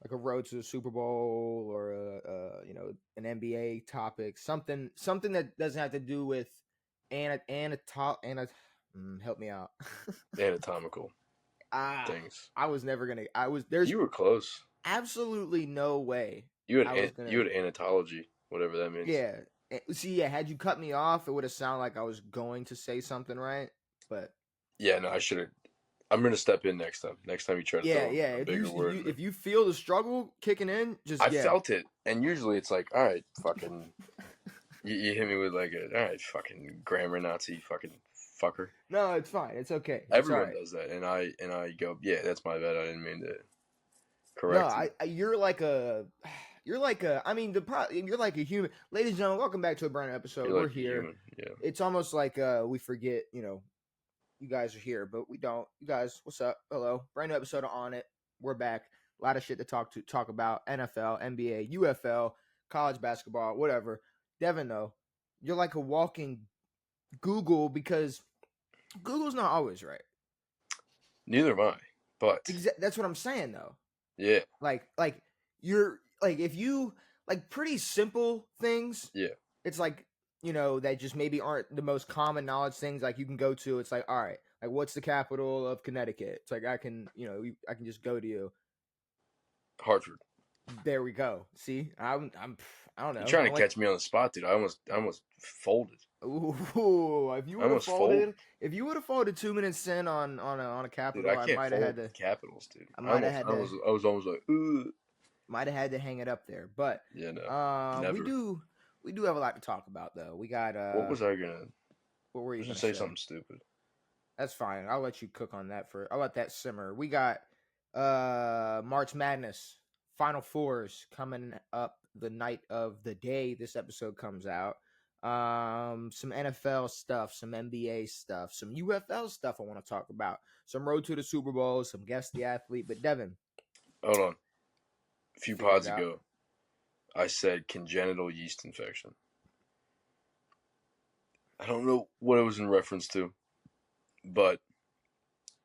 like a road to the Super Bowl or an NBA topic, something that doesn't have to do with help me out. Anatomical Ah, things. I was never gonna. There's You were close. absolutely no way You had I was you gonna. had anatology, whatever that means. Yeah. See, yeah. Had you cut me off, it would have sounded like I was going to say something right, but. Yeah, no, I should have. I'm gonna step in next time. Next time you try to Yeah, throw yeah. a bigger word at me. If you feel the struggle kicking in, just I yeah. felt it, and usually it's like, all right, fucking, you hit me with like all right, fucking grammar Nazi, fucking fucker. No, it's fine. It's okay. It's Everyone alright. does that, and I go, yeah, that's my bad. I didn't mean to No, correct you. you're like a, I mean, you're like a human. Ladies and gentlemen, welcome back to a brand new episode. You're We're like a here. human, yeah. It's almost like we forget, you guys are here, but we don't. You guys, what's up? Hello, brand new episode On It. We're back. A lot of shit to talk about. NFL, NBA, UFL, college basketball, whatever. Devin, though, you're like a walking Google because Google's not always right. Neither am I, but That's what I'm saying, though. yeah, Like you're like if you like pretty simple things. yeah. It's like that just maybe aren't the most common knowledge things. Like you can go to. It's like, all right, like what's the capital of Connecticut? It's like I can just go to you. Hartford. There we go. See, I don't know. You're trying to catch me on the spot, dude. I almost folded. Ooh, if you would have folded 2 minutes in on a capital, dude, I can't might have had fold to capitals, dude. I might have had to. I was almost like, ooh. Might have had to hang it up there, but Yeah, no, never. We do have a lot to talk about, though. We got what was I gonna? What were you gonna say? Something stupid. That's fine. I'll let you cook on that I'll let that simmer. We got March Madness Final Fours coming up the night of the day this episode comes out. Some NFL stuff, some NBA stuff, some UFL stuff I want to talk about. Some road to the Super Bowl, some guest the athlete. But Devin, hold on. A few pods ago, I said congenital yeast infection. I don't know what it was in reference to, but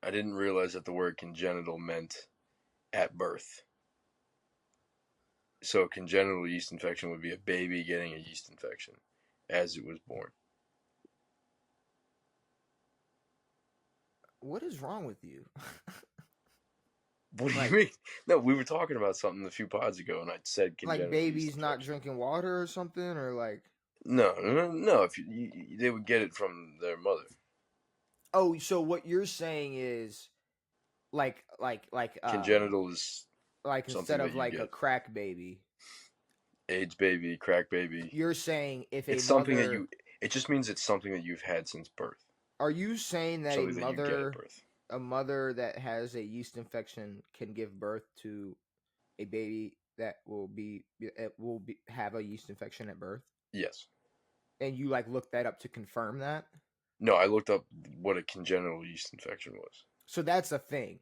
I didn't realize that the word congenital meant at birth. So congenital yeast infection would be a baby getting a yeast infection as it was born. What is wrong with you? What do you mean? No, we were talking about something a few pods ago, and I said like babies not drinking water or something, or like no. If they would get it from their mother. Oh, so what you're saying is like congenital is like instead of like a crack baby, AIDS baby, crack baby. You're saying if it's something that you. It just means it's something that you've had since birth. Are you saying that something that you get at birth. A mother that has a yeast infection can give birth to a baby that will have a yeast infection at birth? Yes. And you like looked that up to confirm that? No, I looked up what a congenital yeast infection was. So that's a thing.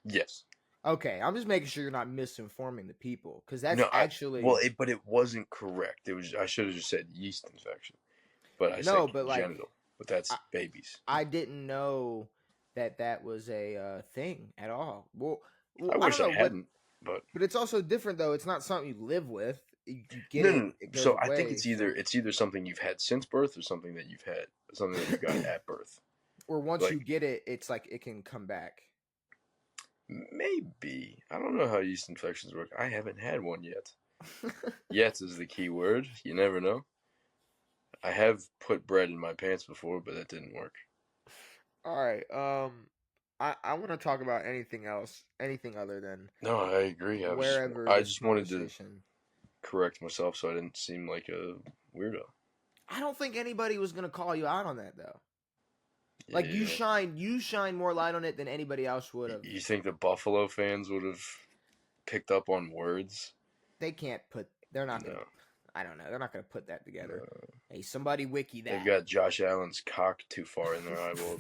Yes. Okay, I'm just making sure you're not misinforming the people because that's but it wasn't correct. It was I should have just said yeast infection, but I said congenital. But that's babies. I didn't know that was a thing at all. Well I wish I hadn't. But it's also different though. It's not something you live with. You get no. So I think it's either something you've had since birth or something that you got at birth. Or once you get it, it's like it can come back. Maybe. I don't know how yeast infections work. I haven't had one yet. Yet is the key word. You never know. I have put bread in my pants before, but that didn't work. All right. I want to talk about anything else, anything other than. No, I agree. I just wanted to correct myself so I didn't seem like a weirdo. I don't think anybody was gonna call you out on that though. Yeah. Like you shine more light on it than anybody else would have. You think the Buffalo fans would have picked up on words? They can't put. They're not. Gonna, I don't know. They're not going to put that together. Hey, somebody wiki that. They've got Josh Allen's cock too far in their eyeball.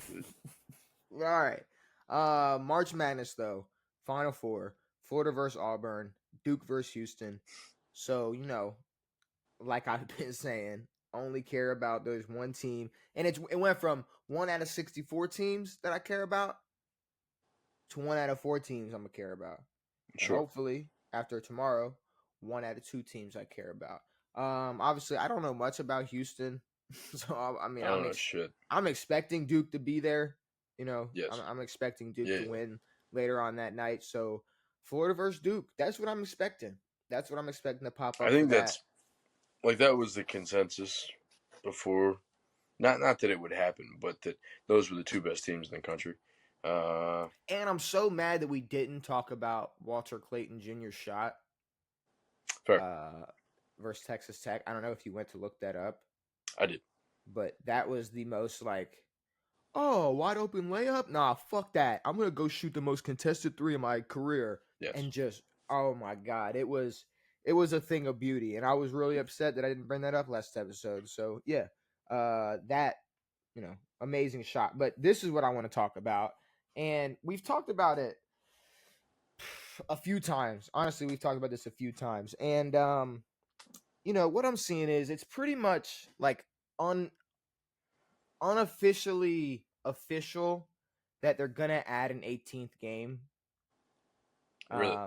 All right. March Madness though. Final Four. Florida versus Auburn. Duke versus Houston. So like I've been saying, only care about there's one team, and it went from 1 out of 64 teams that I care about to 1 out of 4 teams I'm gonna care about. Sure. And hopefully, after tomorrow, one out of two teams I care about. Obviously, I don't know much about Houston, so I mean, I don't know shit. I'm expecting Duke to be there. You know, Yes. I'm expecting Duke Yeah. to win later on that night. So Florida versus Duke, that's what I'm expecting. That's what I'm expecting to pop I up for think that. that's like that was the consensus before. Not that it would happen, but that those were the two best teams in the country. And I'm so mad that we didn't talk about Walter Clayton Jr.'s shot Fair. Versus Texas Tech. I don't know if you went to look that up. I did. But that was the most like, oh, wide open layup? Nah, fuck that. I'm going to go shoot the most contested three of my career. Yes. And just, oh my God, it was a thing of beauty. And I was really upset that I didn't bring that up last episode. So yeah, that, amazing shot. But this is what I want to talk about. And we've talked about it a few times. Honestly, we've talked about this a few times. And, what I'm seeing is it's pretty much like unofficially official that they're gonna add an 18th game. Really?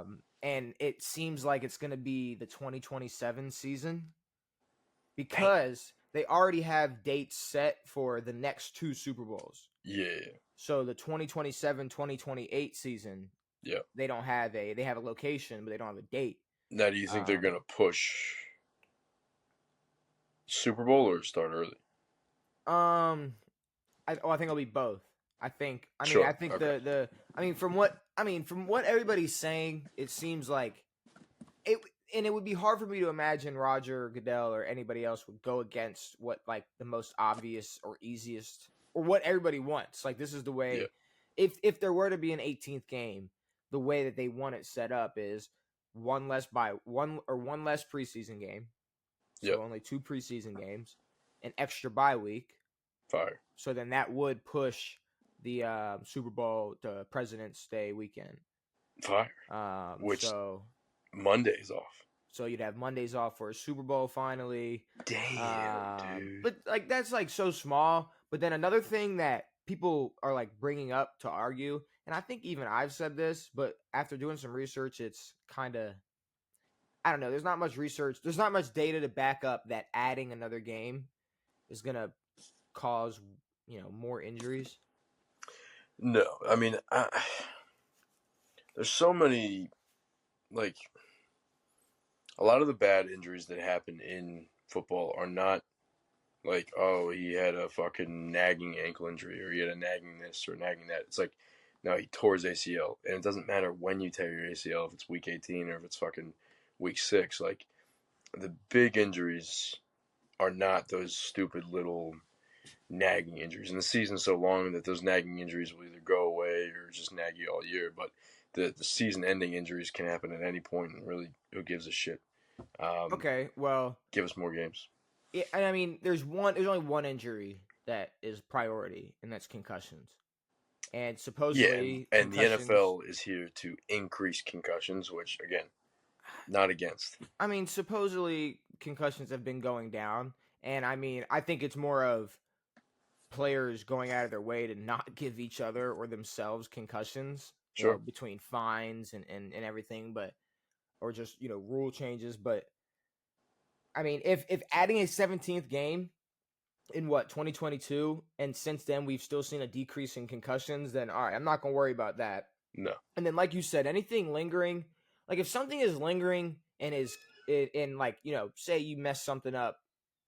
And it seems like it's gonna be the 2027 season because they already have dates set for the next two Super Bowls. Yeah. So the 2027-2028 season, yeah, they have a location, but they don't have a date. Now, do you think they're gonna push Super Bowl or start early? I think it'll be both. Sure. I think okay. From what everybody's saying, it seems like it, and it would be hard for me to imagine Roger Goodell or anybody else would go against what like the most obvious or easiest or what everybody wants. Like this is the way. Yeah. If there were to be an 18th game, the way that they want it set up is one less preseason game. So only 2 preseason games, an extra bye week. Fire. So then that would push the Super Bowl to President's Day weekend. Fire. Which Monday's off. So you'd have Mondays off for a Super Bowl finally. Damn, dude. But like that's like so small. But then another thing that people are like bringing up to argue, and I think even I've said this, but after doing some research, it's kind of, I don't know. There's not much research. There's not much data to back up that adding another game is gonna cause more injuries. No, I mean, there's so many, like, a lot of the bad injuries that happen in football are not like, oh, he had a fucking nagging ankle injury or he had a nagging this or nagging that. It's like, no, he tore his ACL, and it doesn't matter when you tear your ACL, if it's week 18 or if it's fucking week 6. Like, the big injuries are not those stupid little nagging injuries, and the season's so long that those nagging injuries will either go away or just nag you all year. But the season-ending injuries can happen at any point, and really, who gives a shit? Okay, well, give us more games. Yeah, and I mean, there's only one injury that is priority, and that's concussions. And supposedly, and the NFL is here to increase concussions, which again, not against. I mean, supposedly concussions have been going down, and I mean, I think it's more of players going out of their way to not give each other or themselves concussions. Sure. Between fines and everything, or just rule changes. But I mean, if adding a 17th game in 2022, and since then we've still seen a decrease in concussions, then all right, I'm not gonna worry about that. No. And then, like you said, anything lingering, like if something is lingering and is in like say you mess something up,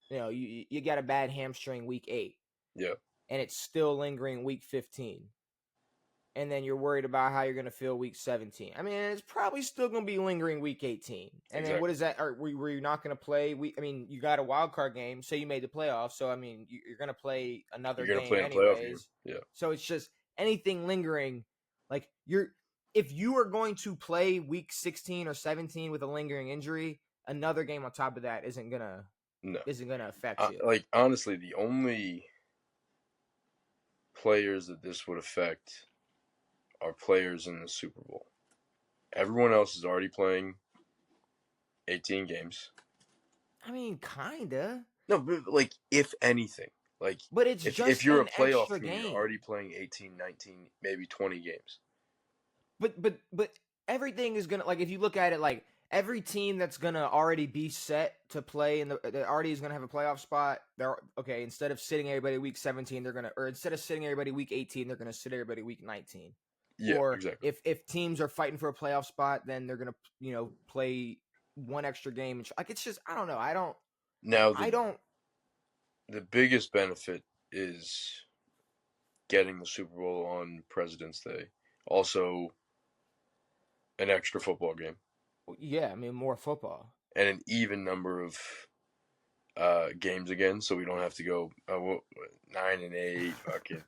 you got a bad hamstring week 8, yeah, and it's still lingering week 15. And then you're worried about how you're going to feel week 17. I mean, it's probably still going to be lingering week 18. And then what is that? Were you not going to play? I mean, you got a wild card game. Say you made the playoffs. So, I mean, you're going to play another game anyways. Yeah. So it's just anything lingering. Like if you are going to play week 16 or 17 with a lingering injury, another game on top of that isn't going to affect you. Like, honestly, the only players that this would affect are players in the Super Bowl. Everyone else is already playing 18 games. I mean, kinda. No, but like, if anything. Like, but it's if you're a playoff team, you're already playing 18, 19, maybe 20 games. But everything is gonna, like, if you look at it, like, every team that's gonna already be set to play that already is gonna have a playoff spot. They're okay. Instead of sitting everybody week 17, instead of sitting everybody week 18, they're gonna sit everybody week 19. Yeah, Or exactly. if teams are fighting for a playoff spot, then they're gonna play one extra game. And like it's just I don't know. Now I don't. the biggest benefit is getting the Super Bowl on President's Day. Also, an extra football game. Yeah, I mean more football and an even number of games again, so we don't have to go 9-8. Fucking,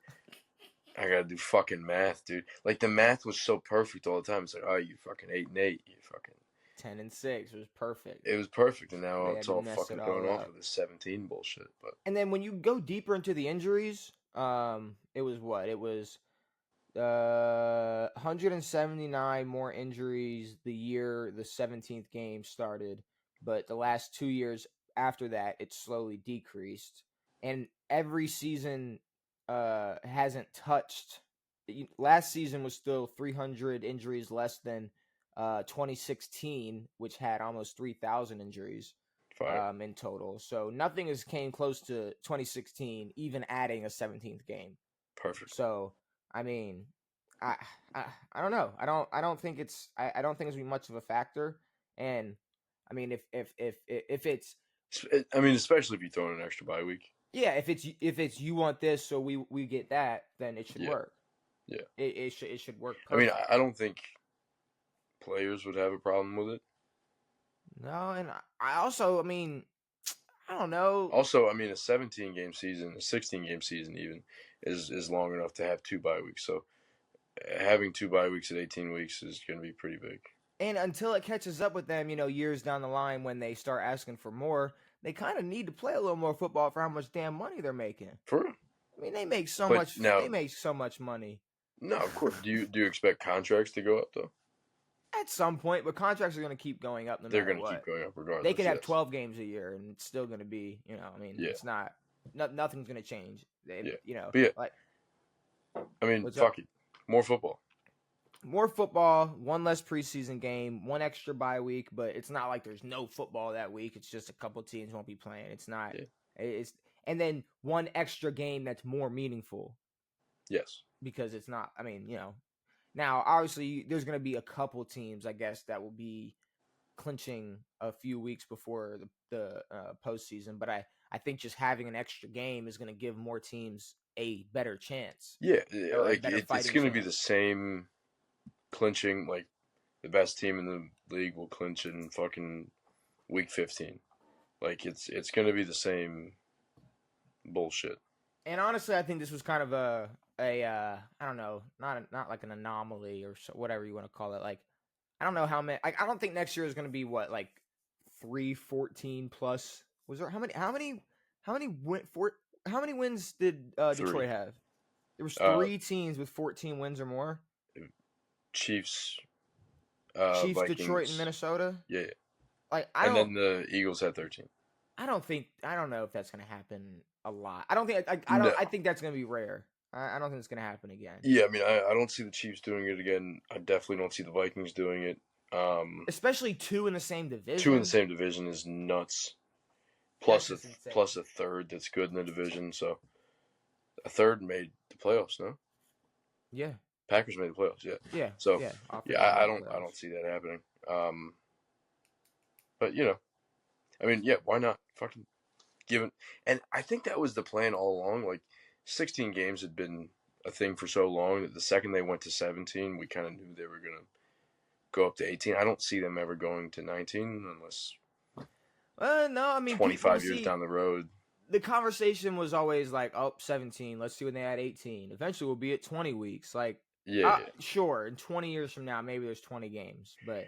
I gotta do fucking math, dude. Like the math was so perfect all the time. It's like, oh, you fucking 8-8, you fucking 10-6 was perfect. It was perfect, and now They it's had to all mess fucking it thrown all off up. with this 17 bullshit. But And then when you go deeper into the injuries, it was what? It was 179 more injuries the year the 17th game started, but the last 2 years after that it slowly decreased. And every season hasn't touched. Last season was still 300 injuries less than 2016, which had almost 3,000 injuries fire, in total. So nothing has came close to 2016, even adding a 17th game. perfect. So I mean, I I don't know. I don't think it's I don't think it's gonna be much of a factor. And I mean, if it's I mean, especially if you throw in an extra bye week. yeah, if it's you want this, so we get that, then it should Yeah, work. yeah. It should work I mean, perfect. I don't think players would have a problem with it. No, and I also I mean I don't know. Also, I mean, a 17 game season, a 16 game season, even is long enough to have 2 bye weeks. So having 2 bye weeks at 18 weeks is going to be pretty big. And until it catches up with them, years down the line when they start asking for more, they kind of need to play a little more football for how much damn money they're making. For real. I mean, they make so But much. now, They make so much money. no, of course. Do you expect contracts to go up though? At some point, but contracts are going to keep going up no They're matter going to keep what. going up They regardless. could have Yes. 12 games a year, and it's still going to be, I mean, Yeah. it's not. Nothing's going to change. Yeah. But yeah. Like I mean, what's fuck up? it. More football. More football, one less preseason game, one extra bye week, but it's not like there's no football that week. It's just a couple teams won't be playing. It's not. Yeah. It's and then one extra game that's more meaningful Yes. because it's not. I mean, now obviously there's going to be a couple teams, I guess, that will be clinching a few weeks before the postseason. But I think just having an extra game is going to give more teams a better chance. Yeah. Or Like a better it's fighting going to be the chance. same clinching. Like the best team in the league will clinch in fucking week 15. Like it's going to be the same bullshit. And honestly, I think this was kind of a I don't know, not like an anomaly or whatever you want to call it. Like I don't know how many. I don't think next year is going to be what like 314 plus. Was there how many wins did 3. Detroit have? There was 3 teams with 14 wins or more. Chiefs, Chiefs, Vikings, Detroit, and Minnesota. Yeah. Like And then the Eagles had 13. I don't know if that's going to happen a lot. I don't think No. I think that's going to be rare. I don't think it's going to happen again. Yeah, I mean, I don't see the Chiefs doing it again. I definitely don't see the Vikings doing it. Especially 2 in the same division. 2 in the same division is nuts. Plus a third that's good in the division. So a third made the playoffs, no? Yeah. Packers made the playoffs, yeah. Yeah. So yeah, I don't see that happening. But I mean, yeah, why not? Fucking give it. And I think that was the plan all along. Like 16 games had been a thing for so long that the second they went to 17, we kind of knew they were gonna go up to 18. I don't see them ever going to 19 unless no, I mean 25 years down the road. The conversation was always like, oh, 17. Let's see when they add 18. Eventually, we'll be at 20 weeks. Like, yeah. Sure, in 20 years from now, maybe there's 20 games. But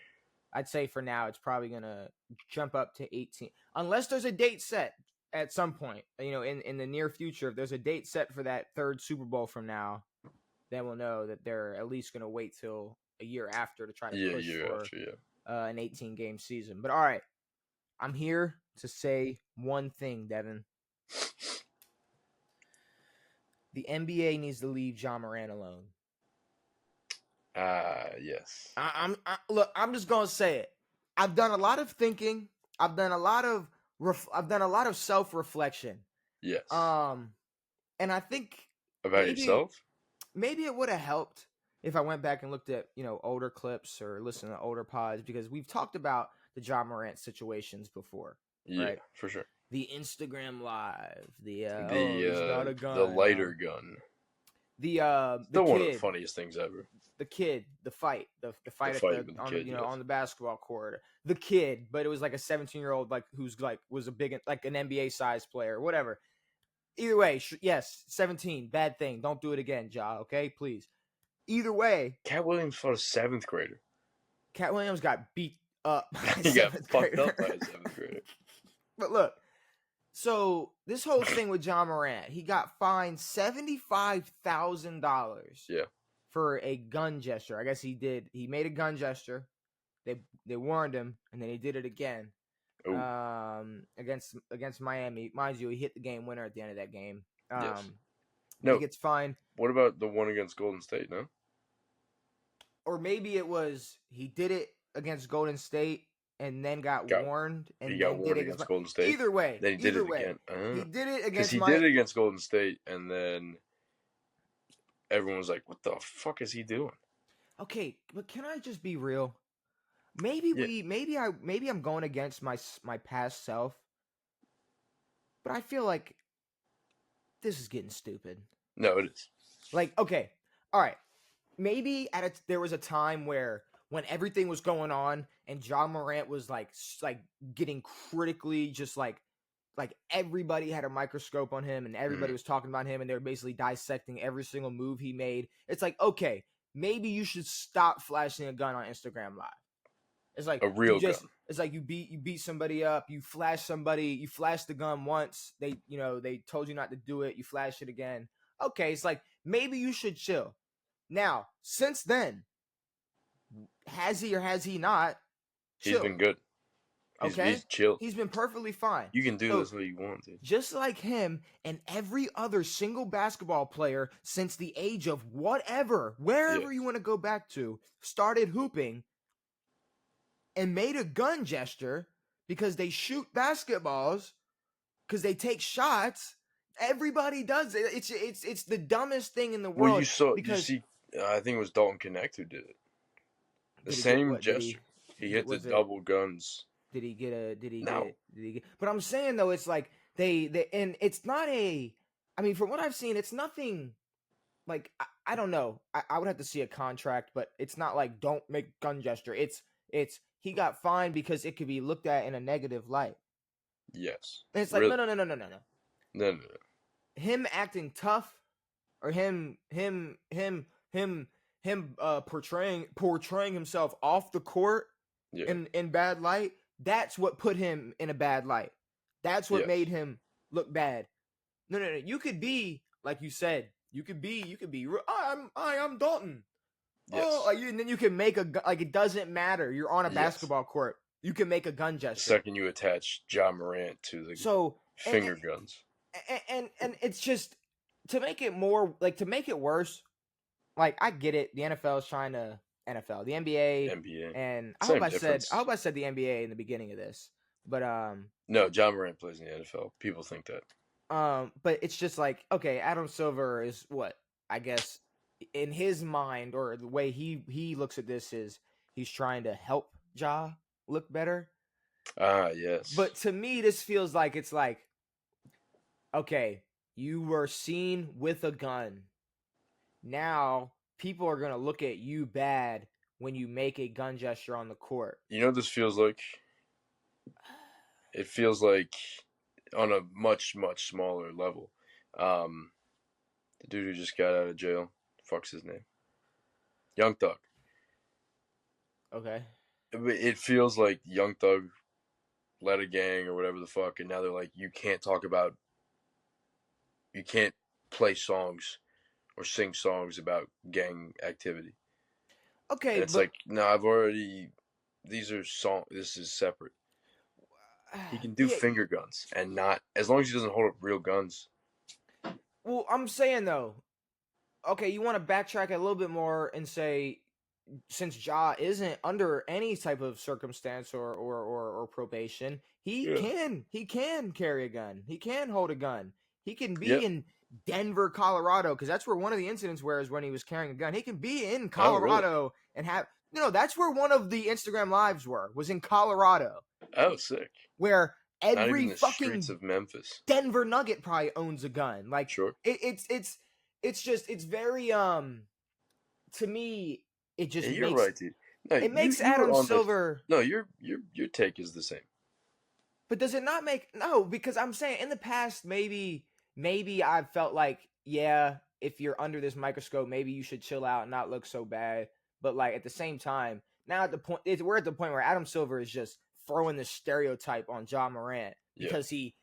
I'd say for now, it's probably going to jump up to 18. Unless there's a date set at some point, in the near future. If there's a date set for that third Super Bowl from now, then we'll know that they're at least going to wait till a year after to try to push for an 18-game season. But all right, I'm here to say one thing, Devin. The NBA needs to leave Ja Morant alone. Yes. Look, I'm just gonna say it. I've done a lot of thinking. I've done a lot of self-reflection. Yes. And I think About yourself? maybe it would have helped if I went back and looked at, older clips or listened to older pods, because we've talked about the Ja Morant situations before. Yeah, right? for sure. The Instagram live, he's got a gun. The lighter gun. The Still one of the kid, funniest things ever. the fight, the fight fight with the kid, yes. on the basketball court. The kid, but it was like a 17-year-old, like who's like was a big like an NBA size player, whatever. Either way, yes, 17, bad thing. Don't do it again, Ja. Okay, please. Either way, Cat Williams fought a 7th grader. Cat Williams got beat up. He got fucked up by a 7th grader. But look, so this whole thing with Ja Morant, he got fined $75,000. Yeah. For a gun gesture. I guess he did. He made a gun gesture. They warned him, and then he did it again. Against Miami. Mind you, he hit the game winner at the end of that game. Yes. No, he gets fined. What about the one against Golden State? No. Or maybe it was he did it against Golden State and then got warned. And he got warned against Golden State. Either way, then he did it again. He did it against. Because he did it against Golden State, and then everyone was like, "What the fuck is he doing?" Okay, but can I just be real? Maybe I'm going against my past self, but I feel like this is getting stupid. No, it is. Like, okay, all right, maybe there was a time when everything was going on and Ja Morant was like getting critically just like everybody had a microscope on him and everybody was talking about him and they were basically dissecting every single move he made. It's like, okay, maybe you should stop flashing a gun on Instagram Live. It's like a real gun. It's like you beat somebody up, you flash the gun once, they told you not to do it, you flash it again. Okay, it's like maybe you should chill. Now, since then, has he or has he not chilled? He's been good. He's chilled. He's been perfectly fine. You can do this what you want, dude. Just like him and every other single basketball player since the age of whatever, wherever you want to go back to, started hooping and made a gun gesture because they shoot basketballs, because they take shots. Everybody does it. It's the dumbest thing in the world. Well, you see, I think it was Dalton Connect who did it. The same gesture. He hit the double guns. Did he get? But I'm saying though, it's like they and it's not a. I mean, from what I've seen, it's nothing. Like I don't know. I would have to see a contract, but it's not like don't make gun gesture. It's he got fined because it could be looked at in a negative light. Yes. And it's like no. No. Him acting tough, or him portraying himself off the court in bad light. That's what put him in a bad light. That's what made him look bad. No. You could be like you said. You could be. I'm Dalton. Yes. Oh, and then you can make it doesn't matter. You're on a basketball court. You can make a gun gesture. The second you attach Ja Morant to the finger guns. And it's just to make it worse. Like, I get it. The NFL is trying to the NBA. And I hope I said the NBA in the beginning of this. But no, Ja Morant plays in the NFL. People think that. But it's just like, okay, Adam Silver is what I guess in his mind, or the way he looks at this, is he's trying to help Ja look better. Yes. But to me, this feels like it's like, okay, you were seen with a gun. Now people are gonna look at you bad when you make a gun gesture on the court. You know what this feels like? It feels like on a much, much smaller level. The dude who just got out of jail, fuck's his name? Young Thug. Okay. It feels like Young Thug led a gang or whatever the fuck, and now they're like, you can't play songs or sing songs about gang activity. Okay, and it's like, no, this is separate. He can do finger guns and not, as long as he doesn't hold up real guns. Well, I'm saying though, okay, you want to backtrack a little bit more and say since Ja isn't under any type of circumstance or probation, he Yeah. can carry a gun. He can hold a gun. He can be Yep. in Denver, Colorado, because that's where one of the incidents was when he was carrying a gun. He can be in Oh, really? Colorado and have that's where one of the Instagram lives was in Colorado, Oh, sick. where Not even every the fucking streets of Memphis. Denver Nugget probably owns a gun. Like Sure. it's very to me it just Yeah, you're makes right, dude. No, it makes you were Adam on Silver. No, your take is the same. But does it not make no? Because I'm saying in the past, maybe I've felt like, yeah, if you're under this microscope, maybe you should chill out and not look so bad. But like at the same time, now at the point we're at the point where Adam Silver is just throwing the stereotype on Ja Morant because he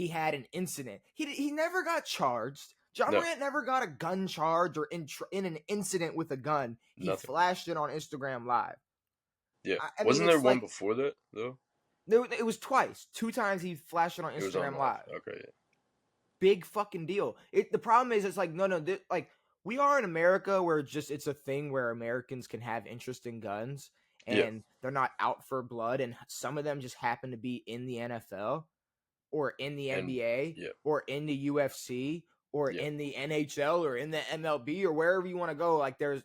had an incident. He never got charged. Ja Morant never got a gun charge or in an incident with a gun. He flashed it on Instagram Live. Yeah, I wasn't mean, there one before that though? It was twice. 2 times he flashed it on Instagram Live. Okay, yeah. Big fucking deal. The problem is, it's like like we are in America where it's a thing where Americans can have interest in guns and they're not out for blood, and some of them just happen to be in the NFL or in the NBA or in the UFC or in the NHL or in the MLB or wherever you want to go. Like there's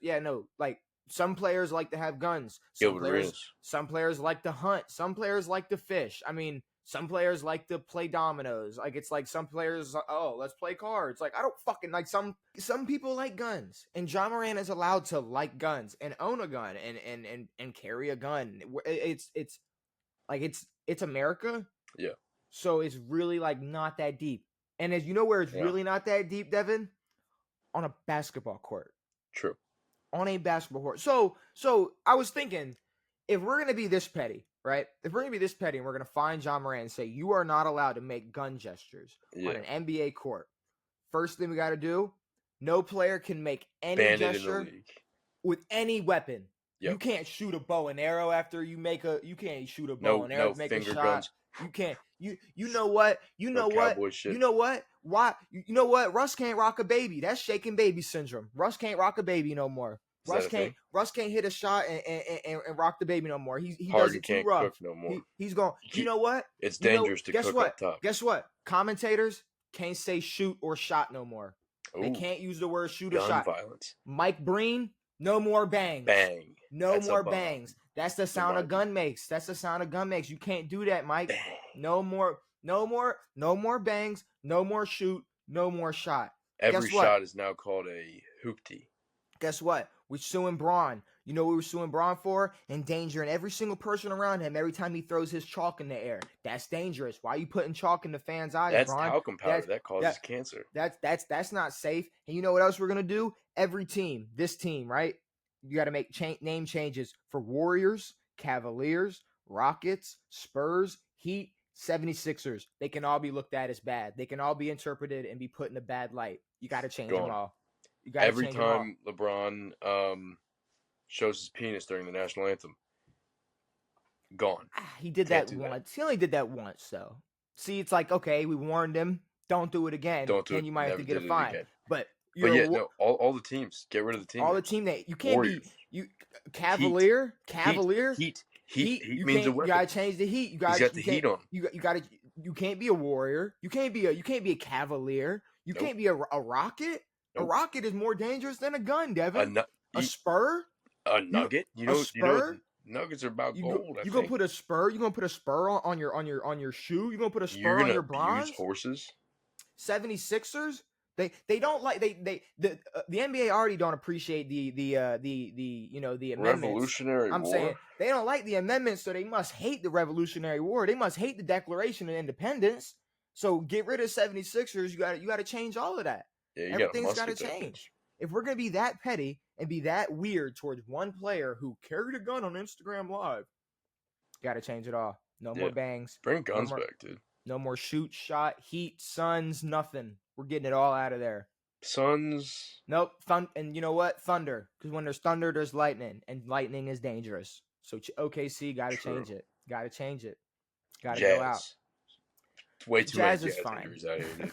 like some players like to have guns. Some players like to hunt. Some players like to fish. I mean, some players like to play dominoes. Like it's like some players, let's play cards. Like I don't fucking like some people like guns, and Ja Morant is allowed to like guns and own a gun and carry a gun. It's America. Yeah. So it's really like not that deep. And as you know where it's really not that deep, Devin? On a basketball court. True. On a basketball court. So I was thinking, if we're going to be this petty, right? If we're going to be this petty and we're going to find Ja Morant and say, you are not allowed to make gun gestures on an NBA court. First thing we got to do, no player can make any gesture with any weapon. Yep. You can't shoot a bow and arrow after you can't shoot a bow and arrow to make a shot. Guns. You can't. You know what? You know what? You know what? Why? You know what? Russ can't rock a baby. That's shaking baby syndrome. Russ can't rock a baby no more. Russ can't hit a shot and rock the baby no more. He does it too rough. Cook no more. He's going. You know what? It's dangerous to cook up top. Guess what? Commentators can't say shoot or shot no more. Ooh, they can't use the word shoot or shot. Violence. Mike Breen, no more bangs. Bang. No more bangs. That's the sound a gun makes. That's the sound a gun makes. You can't do that, Mike. Bang. No more bangs. No more shoot. No more shot. Every shot is now called a hoopty. Guess what? We're suing Braun. You know what we were suing Braun for? Endangering every single person around him every time he throws his chalk in the air. That's dangerous. Why are you putting chalk in the fans' eyes, That's Braun? talcum powder. That causes cancer. That's not safe. And you know what else we're going to do? Every team, this team, right? You got to make name changes for Warriors, Cavaliers, Rockets, Spurs, Heat, 76ers. They can all be looked at as bad. They can all be interpreted and be put in a bad light. You got to change them all. You got every time LeBron shows his penis during the national anthem, gone. He did that once. He only did that once, though. See, it's like, okay, we warned him. Don't do it again. Don't do it. And you might have to get a fine. But all the teams. Get rid of the team. All the team that you can't Warriors. Be Cavalier. Heat means a weapon. You gotta change the Heat. He's got the heat on. You can't be a Warrior. You can't be a Cavalier. You can't be a Rocket. Nope. A rocket is more dangerous than a gun, Devin. A spur? A nugget? You know nuggets are about gold. You gonna put a spur? You gonna put a spur on your shoe? You gonna put a spur on your bronze? Use horses? 76ers? They don't like the NBA already don't appreciate the amendments. Revolutionary War. Saying they don't like the amendments, so they must hate the Revolutionary War. They must hate the Declaration of Independence. So get rid of 76ers. You got to change all of that. Yeah, everything's got to change. If we're gonna be that petty and be that weird towards one player who carried a gun on Instagram Live, got to change it all. No more bangs. Bring guns back, dude. No more shoot, shot, Heat, Suns, nothing. We're getting it all out of there. Suns. Nope. And you know what? Thunder. Because when there's thunder, there's lightning, and lightning is dangerous. So OKC got to change it. Got to change it. Got to go out. It's way too Jazz many is fine. Out here, dude.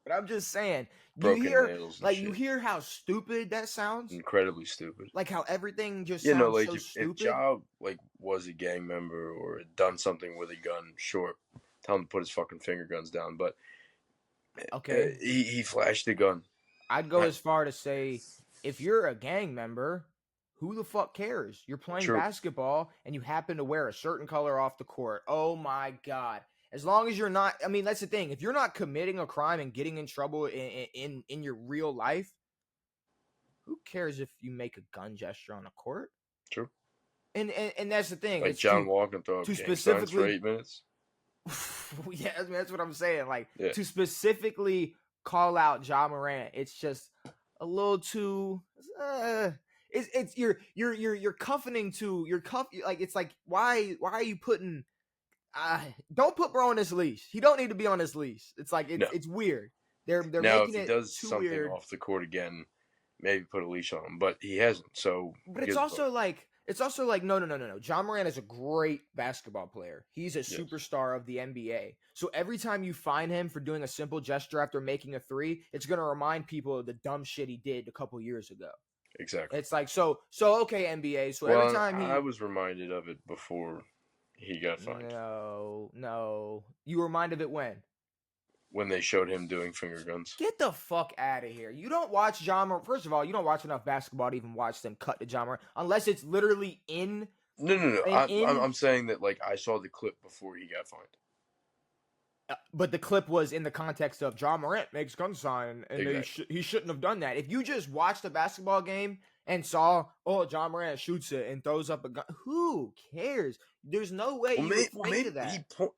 But I'm just saying, broken nails and you shit. hear how stupid that sounds? Incredibly stupid. Like how everything just You know, sounds like so if stupid. Ja like was a gang member or had done something with a gun, sure, tell him to put his fucking finger guns down. But Okay. he flashed the gun. I'd go as far to say if you're a gang member, who the fuck cares? You're playing True. basketball and you happen to wear a certain color off the court. Oh my god. As long as you're not, I mean, that's the thing. If you're not committing a crime and getting in trouble in your real life, who cares if you make a gun gesture on a court? True. And that's the thing. Like It's John Wall can throw up to gang signs for specifically 8 minutes. yeah, I mean, that's what I'm saying. Like Yeah. to specifically call out Ja Morant, it's just a little too. It's you're cuffing to you're cuff like it's like why are you putting? Don't put bro on this leash. He don't need to be on this leash. It's like No. it's weird. They're Now, making if he it does too something weird. off the court again, maybe put a leash on him, but he hasn't. So, But it's also like no. Ja Morant is a great basketball player. He's a superstar of the NBA. So every time you find him for doing a simple gesture after making a three, it's gonna remind people of the dumb shit he did a couple years ago. Exactly. It's like so okay NBA. So every time I was reminded of it before he got fined. No. You were reminded of it when they showed him doing finger guns. Get the fuck out of here. You don't watch Ja Morant. First of all, you don't watch enough basketball to even watch them cut to Ja Morant unless it's literally in. No. I'm saying that like I saw the clip before he got fined. But the clip was in the context of Ja Morant makes gun sign, and Exactly. he shouldn't have done that. If you just watched a basketball game and saw, Ja Morant shoots it and throws up a gun, who cares? There's no way you would think of that. All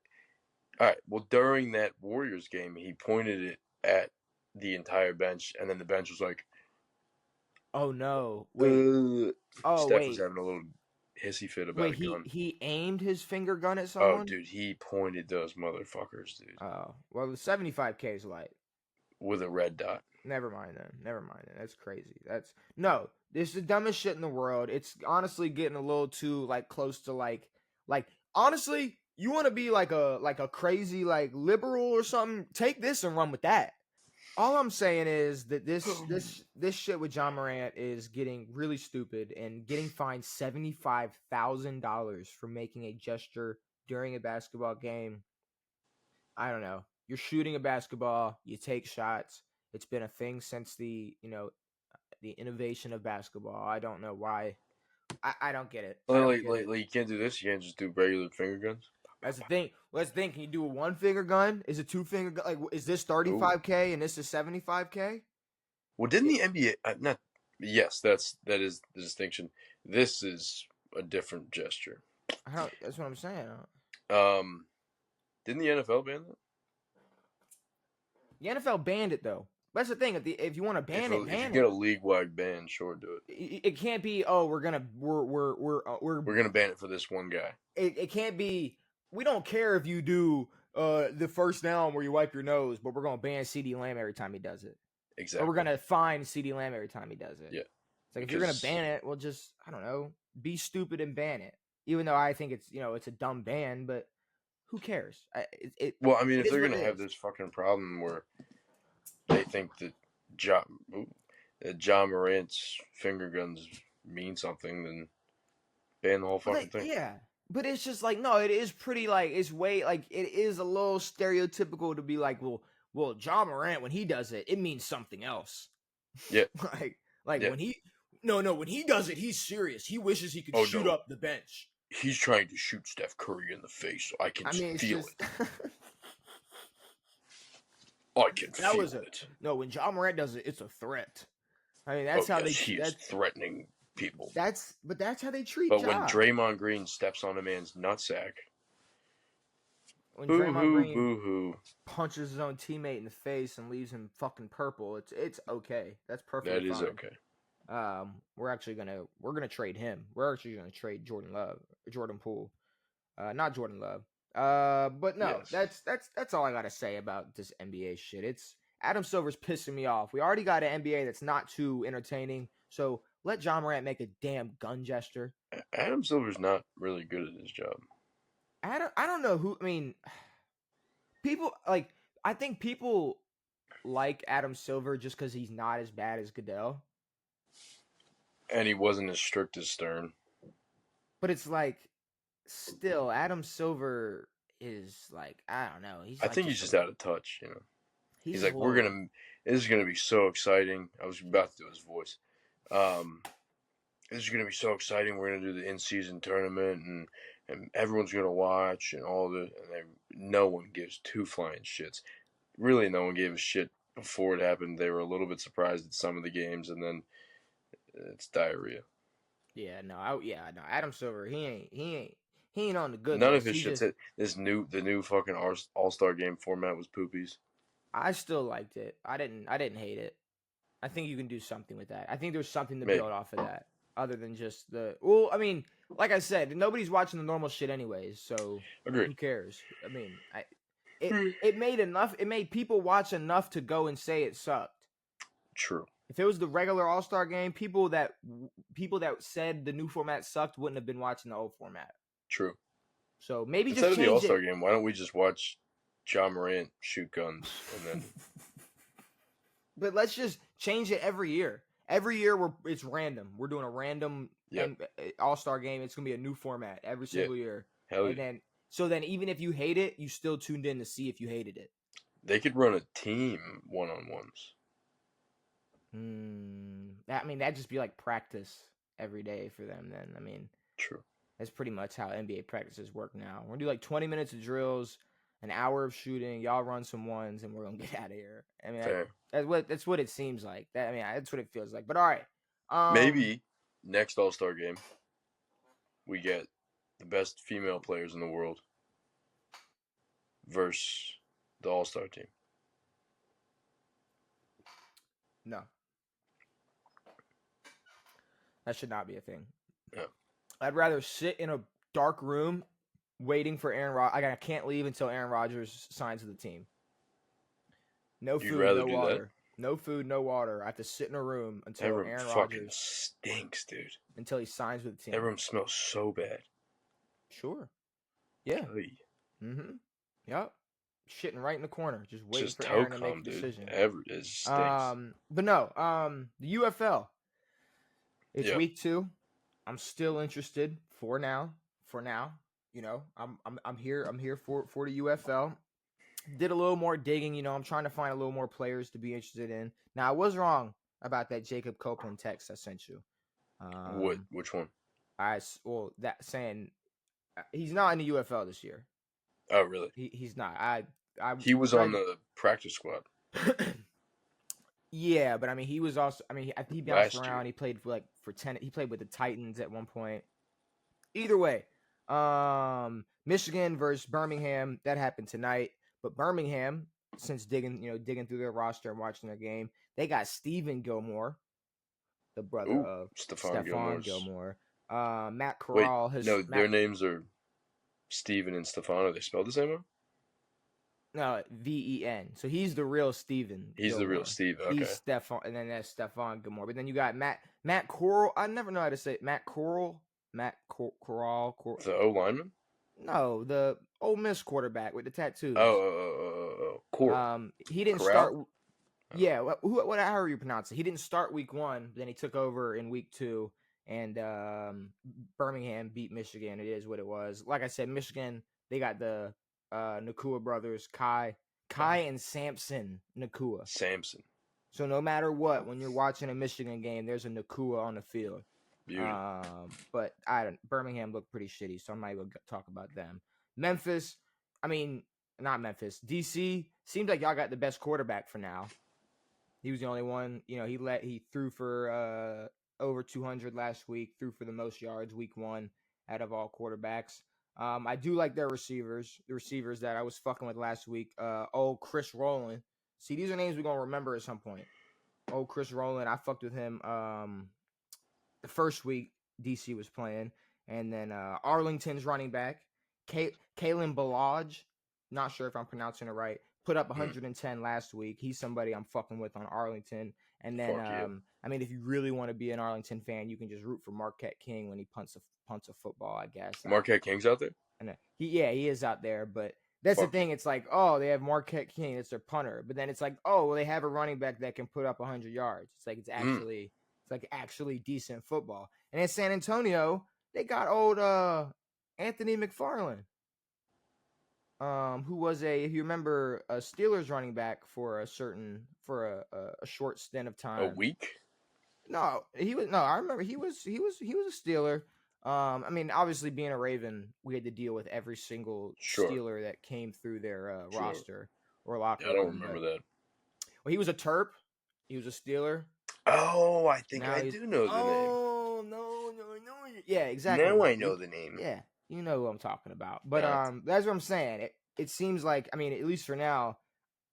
right. Well, during that Warriors game, he pointed it at the entire bench, and then the bench was like, "Oh no! Wait! Steph was having a little hissy fit about a gun. He aimed his finger gun at someone? Oh, dude, he pointed those motherfuckers, dude. Oh, well, the 75K is light. With a red dot. Never mind then. That's crazy. This is the dumbest shit in the world. It's honestly getting a little too like close to like honestly, you want to be like a crazy like liberal or something, take this and run with that. All I'm saying is that this shit with Ja Morant is getting really stupid and getting fined $75,000 for making a gesture during a basketball game. I don't know. You're shooting a basketball, you take shots. It's been a thing since the innovation of basketball. I don't know why. I don't get it. Like you can't do this. You can't just do regular finger guns. That's the thing. Let's think. Can you do a one finger gun? Is it two finger gun? Like, is this 35K and this is 75K? Well, didn't the NBA not? Yes, that is the distinction. This is a different gesture. That's what I'm saying. Didn't the NFL ban that? The NFL banned it though. That's the thing. If you want to ban it, if you get a league-wide ban, sure, do it. It can't be. Oh, we're gonna ban it for this one guy. It can't be. We don't care if you do the first down where you wipe your nose, but we're gonna ban CeeDee Lamb every time he does it. Exactly. Or we're gonna fine CeeDee Lamb every time he does it. Yeah. It's like if you're gonna ban it, well, just I don't know, be stupid and ban it. Even though I think it's a dumb ban, but who cares? Well, I mean, if they're gonna have this fucking problem where they think that Ja Morant's finger guns mean something, then ban the whole fucking thing. Yeah. But it's just like, no, it is pretty like, it's way like, it is a little stereotypical to be like, well, Ja Morant, when he does it, it means something else. Yeah. when he does it, he's serious. He wishes he could shoot up the bench. He's trying to shoot Steph Curry in the face, so I can feel it. I can feel it. No, when Ja Morant does it, it's a threat. I mean, that's how he is threatening people. That's how they treat. But when Draymond Green steps on a man's nutsack, Draymond Green punches his own teammate in the face and leaves him fucking purple, it's okay. That's perfect. That is okay. We're gonna trade him. We're actually gonna trade Jordan Poole, not Jordan Love. But no, yes. That's all I gotta say about this NBA shit. It's Adam Silver's pissing me off. We already got an NBA that's not too entertaining, so let Ja Morant make a damn gun gesture. Adam Silver's not really good at his job. I don't know who. I mean, people like. I think people like Adam Silver just because he's not as bad as Goodell. And he wasn't as strict as Stern. But it's like, still, Adam Silver is like, I don't know. I think he's just out of touch, you know. He's like, this is gonna be so exciting. I was about to do his voice. This is gonna be so exciting. We're gonna do the in-season tournament, and everyone's gonna watch and all the. And no one gives two flying shits. Really, no one gave a shit before it happened. They were a little bit surprised at some of the games, and then it's diarrhea. Yeah, no, Adam Silver, he ain't on the good None list. of his shit's hit. The new fucking All-Star game format was poopies. I still liked it. I didn't hate it. I think you can do something with that. I think there's something to build off of that, other than just the. Well, I mean, like I said, nobody's watching the normal shit anyways, so Agreed. Who cares? I mean, it made enough. It made people watch enough to go and say it sucked. True. If it was the regular All-Star game, people that said the new format sucked wouldn't have been watching the old format. True. So maybe instead just of the change All-Star game, why don't we just watch John Morant shoot guns and then? But let's just change it every year. Every year it's random. We're doing a random All-Star game. It's gonna be a new format every single year. Hell and yeah. then even if you hate it, you still tuned in to see if you hated it. They could run a team one-on-ones. I mean, that'd just be like practice every day for them. Then I mean, true. That's pretty much how NBA practices work now. We're gonna do like 20 minutes of drills, an hour of shooting. Y'all run some ones, and we're gonna get out of here. I mean, that's what it seems like. That's what it feels like. But all right, maybe next All-Star game we get the best female players in the world versus the All-Star team. No. That should not be a thing. Yeah. I'd rather sit in a dark room waiting for Aaron Rodgers. I can't leave until Aaron Rodgers signs with the team. No food, no water. No food, no water. I have to sit in a room until Aaron Rodgers fucking stinks, dude. Until he signs with the team. That room smells so bad. Sure. Yeah. Mm-hmm. Yep. Shitting right in the corner, just waiting for Aaron to make a decision. It stinks. But no, the UFL. It's week 2. I'm still interested for now. You know, I'm here for the UFL. Did a little more digging, you know, I'm trying to find a little more players to be interested in. Now, I was wrong about that Jacob Copeland text I sent you. Which one? That saying he's not in the UFL this year. Oh, really? He's not. He was on the practice squad. Yeah, but I mean, he was also. I mean, he bounced around. He played for He played with the Titans at one point. Either way, Michigan versus Birmingham. That happened tonight. But Birmingham, since digging through their roster and watching their game, they got Stephen Gilmore, the brother of Stephon Gilmore. Matt Corral their names are Stephen and Stephon. Are they spelled the same way? No, Ven. So he's the real Stephen. He's Gilmore. The real Stephen. Okay. He's Stephon, and then that's Stephon Gilmore. But then you got Matt Corral. I never know how to say it. Matt Corral. The O lineman? No, the Ole Miss quarterback with the tattoos. Corral. He didn't start. Yeah, how are you pronounce it? He didn't start week 1. Then he took over in week 2, and Birmingham beat Michigan. It is what it was. Like I said, Michigan, they got the Nakua brothers, Kai and Samson Nakua. Samson. So no matter what, when you're watching a Michigan game, there's a Nakua on the field. But Birmingham looked pretty shitty, so I'm not even gonna talk about them. Memphis, not Memphis. DC seems like y'all got the best quarterback for now. He was the only one. You know, he threw for over 200 last week. Threw for the most yards week 1 out of all quarterbacks. I do like their receivers. The receivers that I was fucking with last week. Chris Rowland. See, these are names we're gonna remember at some point. Chris Rowland. I fucked with him. The first week DC was playing, and then Arlington's running back, Kalen Ballage, not sure if I'm pronouncing it right, put up 110 last week. He's somebody I'm fucking with on Arlington. And then, if you really want to be an Arlington fan, you can just root for Marquette King when he punts a football, I guess. Marquette King's out there? He is out there, but That's the Fuck thing. It's like, oh, they have Marquette King. It's their punter. But then it's like, oh, well, they have a running back that can put up 100 yards. It's like Mm, it's like actually decent football. And in San Antonio, they got old Anthony McFarland, who was if you remember, a Steelers running back for a short stint of a time. week? No, he was no. I remember he was a Steeler. I mean, obviously being a Raven, we had to deal with every single Sure. Steeler that came through their Sure. roster or locker Yeah, I don't room. remember But that. well, he was a Terp. He was a Steeler. Oh, I think Now I he's do know the name. oh no. Yeah, Now exactly. I know the name. Yeah, you know who I'm talking about. But Yeah. that's what I'm saying. It seems like, I mean, at least for now,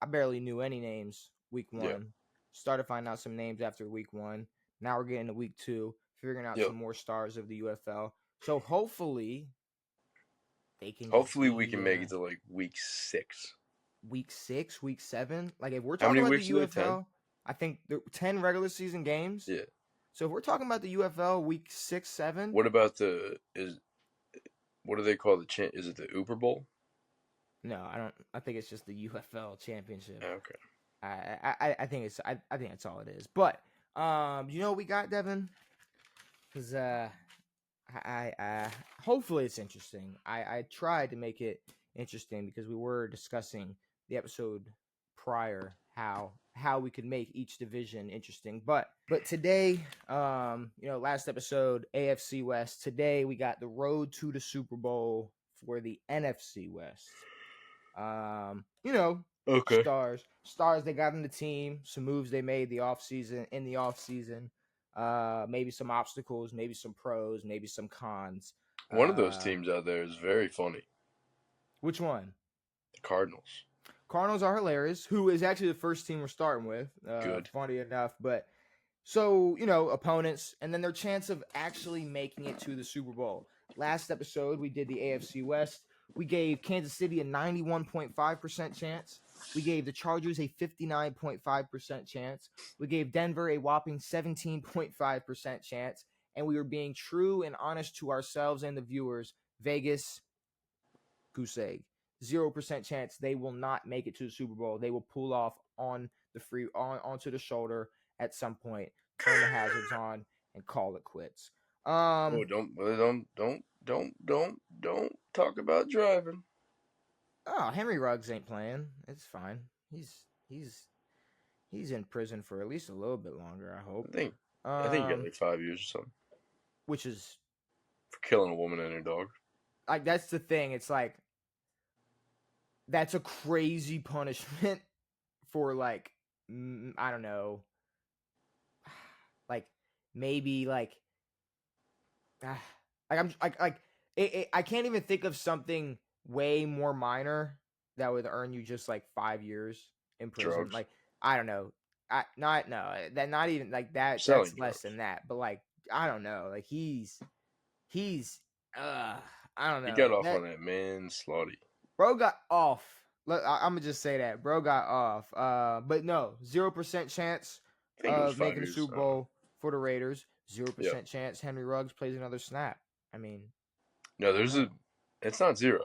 I barely knew any names week Yeah. one. Started finding out some names after week one. Now we're getting to week two, figuring out Yep. some more stars of the UFL. So hopefully they can just Hopefully we be can make it to like week 6. week 6, week 7. Like if we're How talking many about the weeks are there? 10? UFL, I think there 10 regular season games. Yeah. So if we're talking about the UFL week 6, 7, What about what do they call the is it the Uber Bowl? no, I don't. I think it's just the UFL championship. Okay. I think I think that's all it is. But you know what we got, Devin? Because I hopefully it's interesting. I tried to make it interesting because we were discussing the episode prior how we could make each division interesting. But today, last episode AFC West. Today we got the road to the Super Bowl for the NFC West. Okay. Stars they got in the team, some moves they made in the off season. Maybe some obstacles, maybe some pros, maybe some cons. One of those teams out there is very funny. Which one? The Cardinals. Cardinals are hilarious. Who is actually the first team we're starting with? Good. Funny enough, but so opponents, and then their chance of actually making it to the Super Bowl. Last episode we did the AFC West. We gave Kansas City a 91.5% chance. We gave the Chargers a 59.5% chance. We gave Denver a whopping 17.5% chance. And we were being true and honest to ourselves and the viewers. Vegas, goose egg. 0% chance they will not make it to the Super Bowl. They will pull off on the onto the shoulder at some point, turn the hazards on, and call it quits. Don't talk about driving. Oh, Henry Ruggs ain't playing. It's fine. He's in prison for at least a little bit longer, I hope. I think he got like 5 years or something. Which is for killing a woman and her dog. Like that's the thing. It's like that's a crazy punishment for like I don't know. Like maybe like I'm like I can't even think of something way more minor that would earn you just like 5 years in prison. Drugs. Like I don't know. Not even like that. Selling that's less drugs. than that. But like I don't know. Like he's I don't know. He got off on that manslaughter. Bro got off. Look, I'm gonna just say that bro got off. But no, 0% chance of making the Super Bowl for the Raiders. 0% chance Henry Ruggs plays another snap. I mean, no, it's not 0.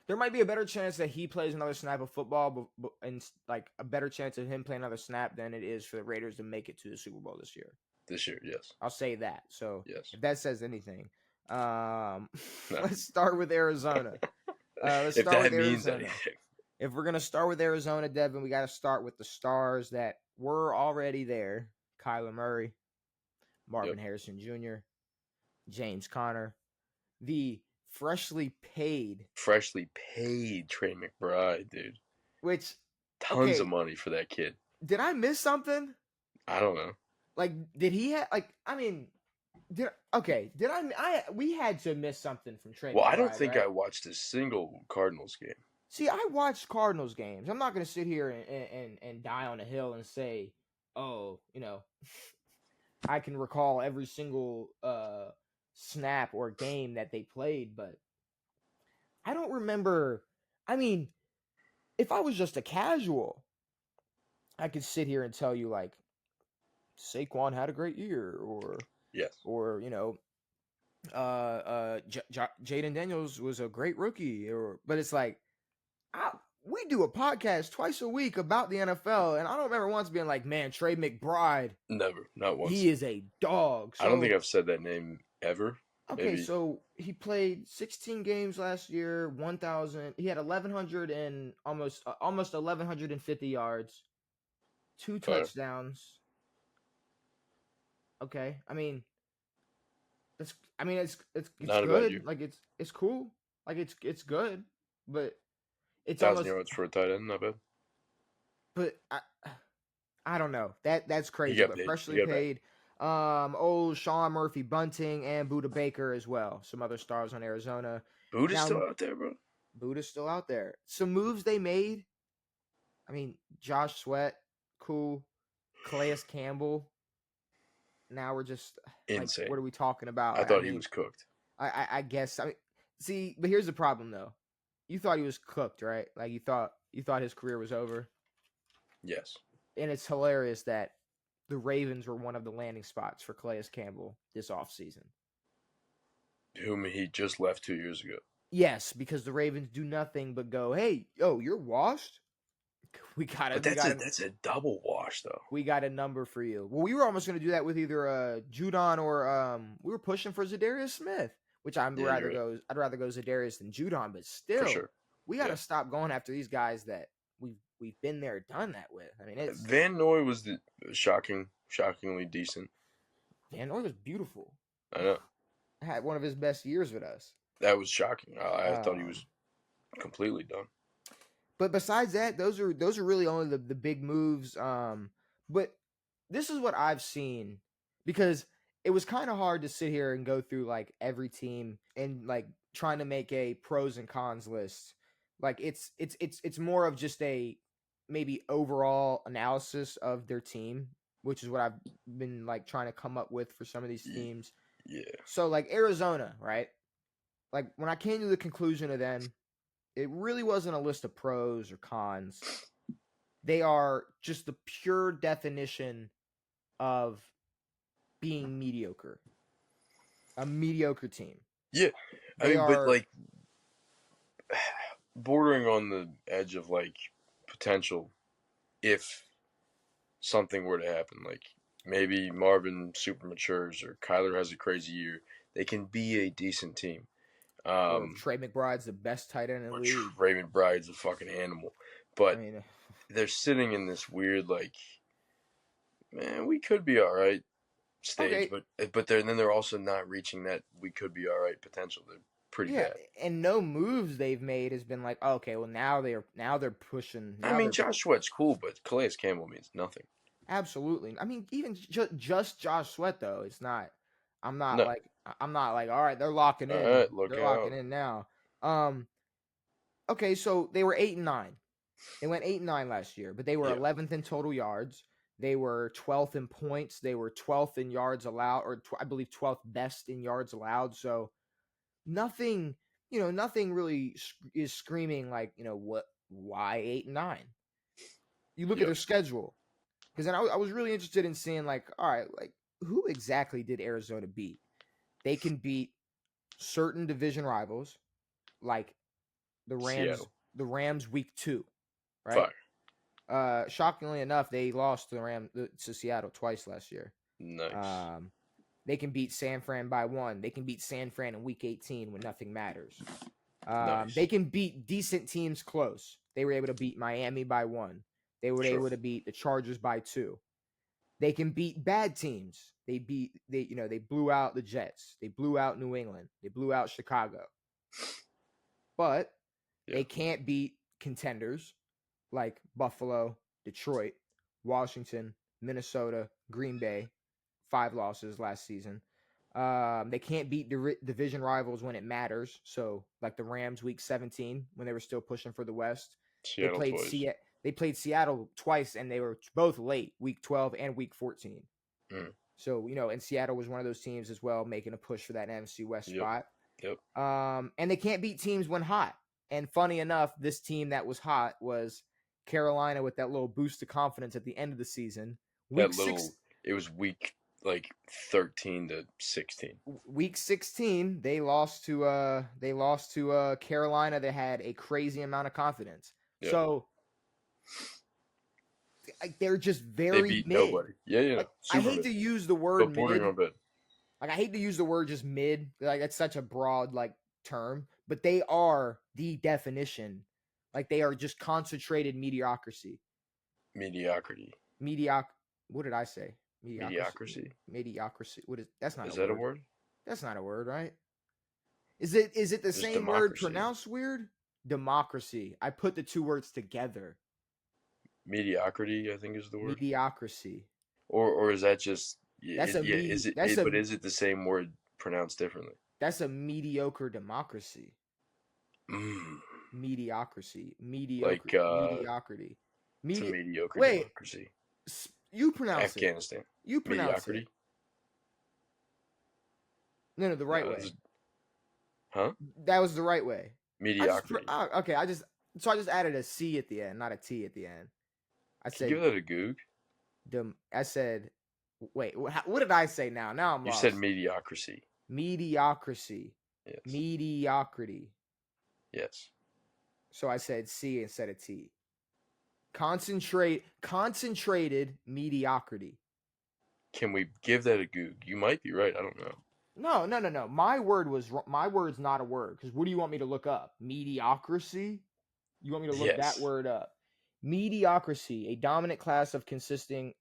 There might be a better chance that he plays another snap of football, and like a better chance of him playing another snap than it is for the Raiders to make it to the Super Bowl this year. This year, yes. I'll say that. So yes. If that says anything, let's start with Arizona. Let's if start that with means Arizona. anything. If we're gonna start with Arizona, Devin, we got to start with the stars that were already there: Kyler Murray, Marvin Harrison Jr., James Conner, the freshly paid Trey McBride, dude. Which tons of money for that kid. Did I miss something? I don't know. Like, did he have we had to miss something from Trey. Well, McBride, I don't think right? I watched a single Cardinals game. See, I watched Cardinals games. I'm not gonna sit here and die on a hill and say, oh, I can recall every single snap or game that they played, but I don't remember. I mean, if I was just a casual, I could sit here and tell you like Saquon had a great year, or yes, or Jaden Daniels was a great rookie, but it's like we do a podcast twice a week about the NFL, and I don't remember once being like, man, Trey McBride, Never, not once. he is a dog. I don't So think I've said that name ever. okay, Maybe. so he played 16 games last year, 1,000. He had 1,100 and almost 1,150 yards, 2 Fire. touchdowns. Okay, it's Not a bad good. year. Like it's cool. Like it's good, but it's 1,000 almost. yards for a tight end, not bad. But I don't know. That's He crazy. got But paid. freshly He got paid. Old Sean Murphy Bunting and Buda Baker as well. Some other stars on Arizona. Buda's Now, still out there, bro. Buda's still out there. Some moves they made. I mean, Josh Sweat, cool. Calais Campbell. Now we're just Insane. Like, what are we talking about? I thought he was cooked. I guess. See, but here's the problem though. You thought he was cooked, right? Like you thought his career was over. Yes. And it's hilarious that the Ravens were one of the landing spots for Calais Campbell this offseason. Whom he just left 2 years ago. Yes, because the Ravens do nothing but go, hey, yo, you're washed. But that's a double wash though. We got a number for you. Well, we were almost going to do that with either Judon or we were pushing for Zadarius Smith, which I'd rather go Zadarius than Judon, but still, for sure. We got to stop going after these guys that we've been there, done that with. I mean, it's Van Noy was shockingly decent. Van Noy was beautiful. I know. Had one of his best years with us. That was shocking. I thought he was completely done. But besides that, those are really only the big moves. But this is what I've seen, because it was kind of hard to sit here and go through like every team and like trying to make a pros and cons list. Like it's more of just a maybe overall analysis of their team, which is what I've been like trying to come up with for some of these teams. Yeah. So like Arizona, right? Like when I came to the conclusion of them, it really wasn't a list of pros or cons. They are just the pure definition of being mediocre. A mediocre team. Yeah. But like bordering on the edge of like potential if something were to happen. Like maybe Marvin super matures or Kyler has a crazy year. They can be a decent team. Trey McBride's the best tight end in the league. Trey McBride's a fucking animal. But they're sitting in this weird, like, man, we could be all right stage. Okay. But then they're also not reaching that we could be all right potential. They're pretty bad. And no moves they've made has been like, okay, well now they're pushing. Josh Sweat's cool, but Calais Campbell means nothing. Absolutely. I mean, even just Josh Sweat though, it's not. I'm not like, all right, they're locking in. All right, they're locking in now. Okay, so they were 8-9. They went 8-9 last year, but they were 11th in total yards. They were 12th in points. They were 12th in yards allowed, or I believe 12th best in yards allowed. So nothing really is screaming like, why 8-9? You look at their schedule, because then I was really interested in seeing like, all right, like who exactly did Arizona beat? They can beat certain division rivals, like the Rams. Seattle. The Rams week 2, right? Fire. Shockingly enough, they lost to Seattle twice last year. Nice. They can beat San Fran by 1. They can beat San Fran in week 18 when nothing matters. Nice. They can beat decent teams close. They were able to beat Miami by 1. They were able to beat the Chargers by 2. They can beat bad teams. They blew out the Jets. They blew out New England. They blew out Chicago. But they can't beat contenders like Buffalo, Detroit, Washington, Minnesota, Green Bay. 5 losses last season. They can't beat division rivals when it matters. So like the Rams week 17 when they were still pushing for the West. They played Seattle twice, and they were both late, week 12 and week 14. So, and Seattle was one of those teams as well, making a push for that NFC West spot. Yep. And they can't beat teams when hot. And funny enough, this team that was hot was Carolina with that little boost of confidence at the end of the season. It was week like 13-16. Week 16, they lost to Carolina. They had a crazy amount of confidence. Yeah. So they're just They very beat mid. nobody. Yeah. Like I Super hate mid. to use the word But bordering mid. on bad. Like I hate to use the word just mid. Like that's such a broad like term, but they are the definition. Like they are just concentrated mediocrity. Mediocrity. What did I say? Mediocrity. Mediocrity. What is that's not Is a that a word. word? That's not a word, right? Is it the There's same word democracy. pronounced weird? Democracy. I put the two words together. Mediocrity, I think, is the word. Mediocrity. Or is that just That's a is it but is it the same word pronounced differently? That's a mediocre democracy. Mm. Mediocrity. Like Mediocrity. it's a mediocre Wait, democracy. you pronounce it. Afghanistan. You pronounce Mediocrity? it. No, the right way. Huh? That was the right way. Mediocrity. Okay, I just added a C at the end, not a T at the end. Can you give that a goog? I said, wait, what did I say now? Now I'm lost. You said mediocrity. Mediocrity. Yes. Mediocrity. Yes. So I said C instead of T. Concentrated mediocrity. Can we give that a goog? You might be right. I don't know. No. My word's not a word. Because what do you want me to look up? Mediocrity? You want me to look that word up? Mediocrity, a dominant class consisting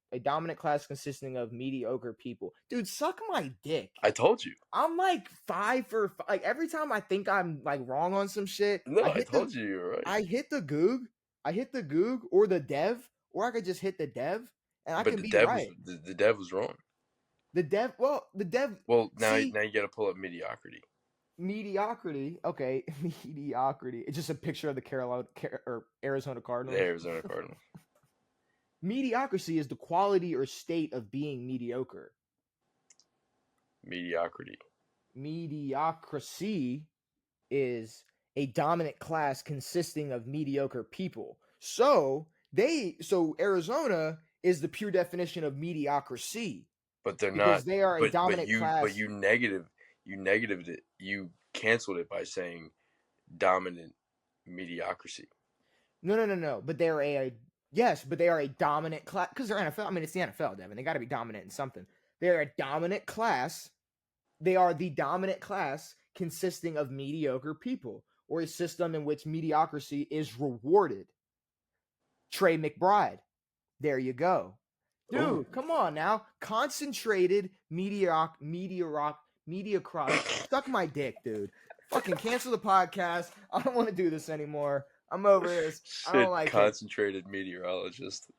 of mediocre people. Dude, suck my dick. I told you. I'm like 5 for 5. Like every time I think I'm like wrong on some shit, no, I told you were right. I hit the goog, or the dev, or I could just hit the dev, and I can be right. The dev was wrong. The dev. Well, now you got to pull up mediocrity. Mediocrity. Okay, mediocrity. It's just a picture of the Arizona Cardinals. The Arizona Cardinals. Mediocrity is the quality or state of being mediocre. Mediocrity. Mediocracy is a dominant class consisting of mediocre people. So Arizona is the pure definition of mediocrity. But they're because not. They are a dominant class. But you negatived it. You canceled it by saying dominant mediocrity. No. But they are a dominant class because they're NFL. I mean, it's the NFL, Devin. They got to be dominant in something. They're a dominant class. They are the dominant class consisting of mediocre people, or a system in which mediocrity is rewarded. Trey McBride. There you go. Dude, ooh. Come on now. Concentrated mediocrity. Suck my dick, dude. Fucking cancel the podcast. I don't want to do this anymore. I'm over this. I don't like concentrated meteorologist.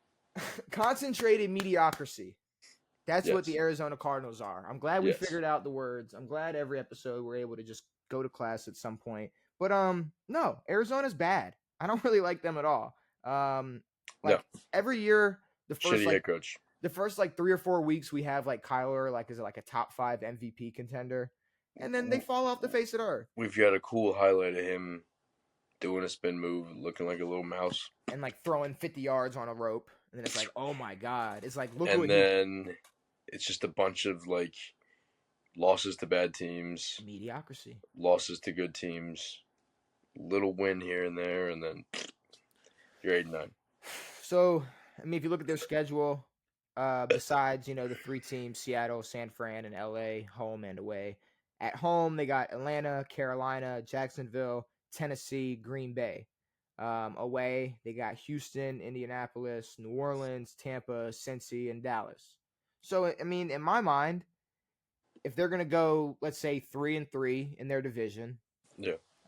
Concentrated mediocrity. That's what the Arizona Cardinals are. I'm glad we figured out the words. I'm glad every episode we're able to just go to class at some point. But no, Arizona's bad. I don't really like them at all. Every year the first head coach. The first 3 or 4 weeks we have Kyler is it a top 5 MVP contender, and then they fall off the face of the earth. We've got a cool highlight of him doing a spin move, looking like a little mouse, and throwing 50 yards on a rope, and then it's oh my god, it's look. And then it's just a bunch of losses to bad teams, mediocrity, losses to good teams, little win here and there, and then you're 8-9. So I mean, if you look at their schedule, besides the 3 teams, Seattle, San Fran, and LA, home and away. At home, they got Atlanta, Carolina, Jacksonville, Tennessee, Green Bay. Away, they got Houston, Indianapolis, New Orleans, Tampa, Cincy, and Dallas. So, I mean, in my mind, if they're going to go, let's say 3-3 in their division,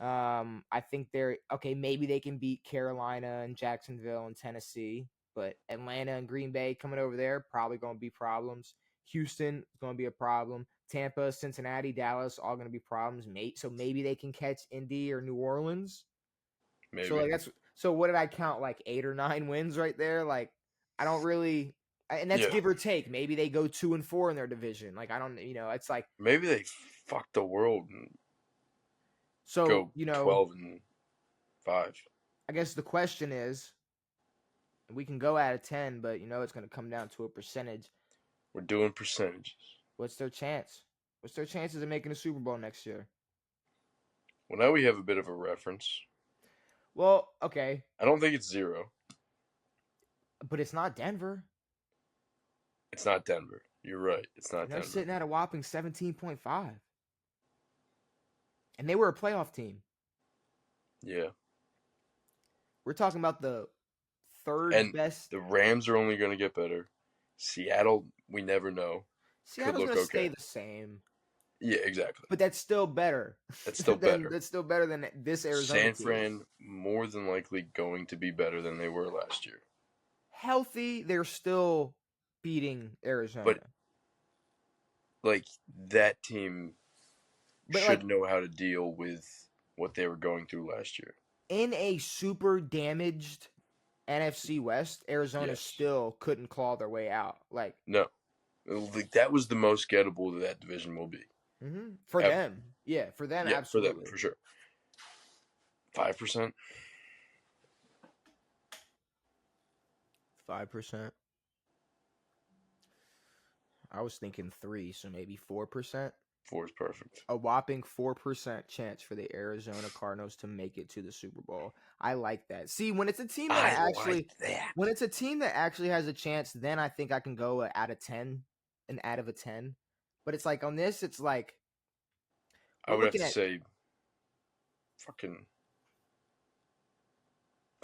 I think they're okay. Maybe they can beat Carolina and Jacksonville and Tennessee, but Atlanta and Green Bay coming over there probably going to be problems. Houston is going to be a problem. Tampa, Cincinnati, Dallas, all going to be problems. So maybe they can catch Indy or New Orleans. Maybe. So what did I count? 8 or 9 wins right there. I don't really, and that's give or take. Maybe they go 2-4 in their division. I don't, it's maybe they fuck the world and go 12-5. I guess the question is, we can go out of 10, but it's going to come down to a percentage. We're doing percentages. What's their chance? What's their chances of making the Super Bowl next year? Well, now we have a bit of a reference. Well, okay, I don't think it's 0. but it's not Denver. It's not Denver. You're right. It's not And they're Denver. sitting at a whopping 17.5. And they were a playoff team. Yeah. We're talking about the third And best. the Rams are only going to get better. Seattle, we never know. Seattle's going to stay the same. Yeah, exactly. But that's still better. That's still better. That's still better than this Arizona San team. Fran more than likely going to be better than they were last year. Healthy, they're still beating Arizona. But like that team should know how to deal with what they were going through last year. In a super damaged NFC West, Arizona still couldn't claw their way out. Like no, like that was the most gettable that division will be. Mm-hmm. For them, yeah, for them, yeah, absolutely, for them, for sure. 5%. 5%. I was thinking 3, so maybe 4%. 4 is perfect. A whopping 4% chance for the Arizona Cardinals to make it to the Super Bowl. I like that. See, when it's a team that when it's a team that actually has a chance, then I think I can go out of 10, an out of a 10. But it's like on this, it's like I would have to say fucking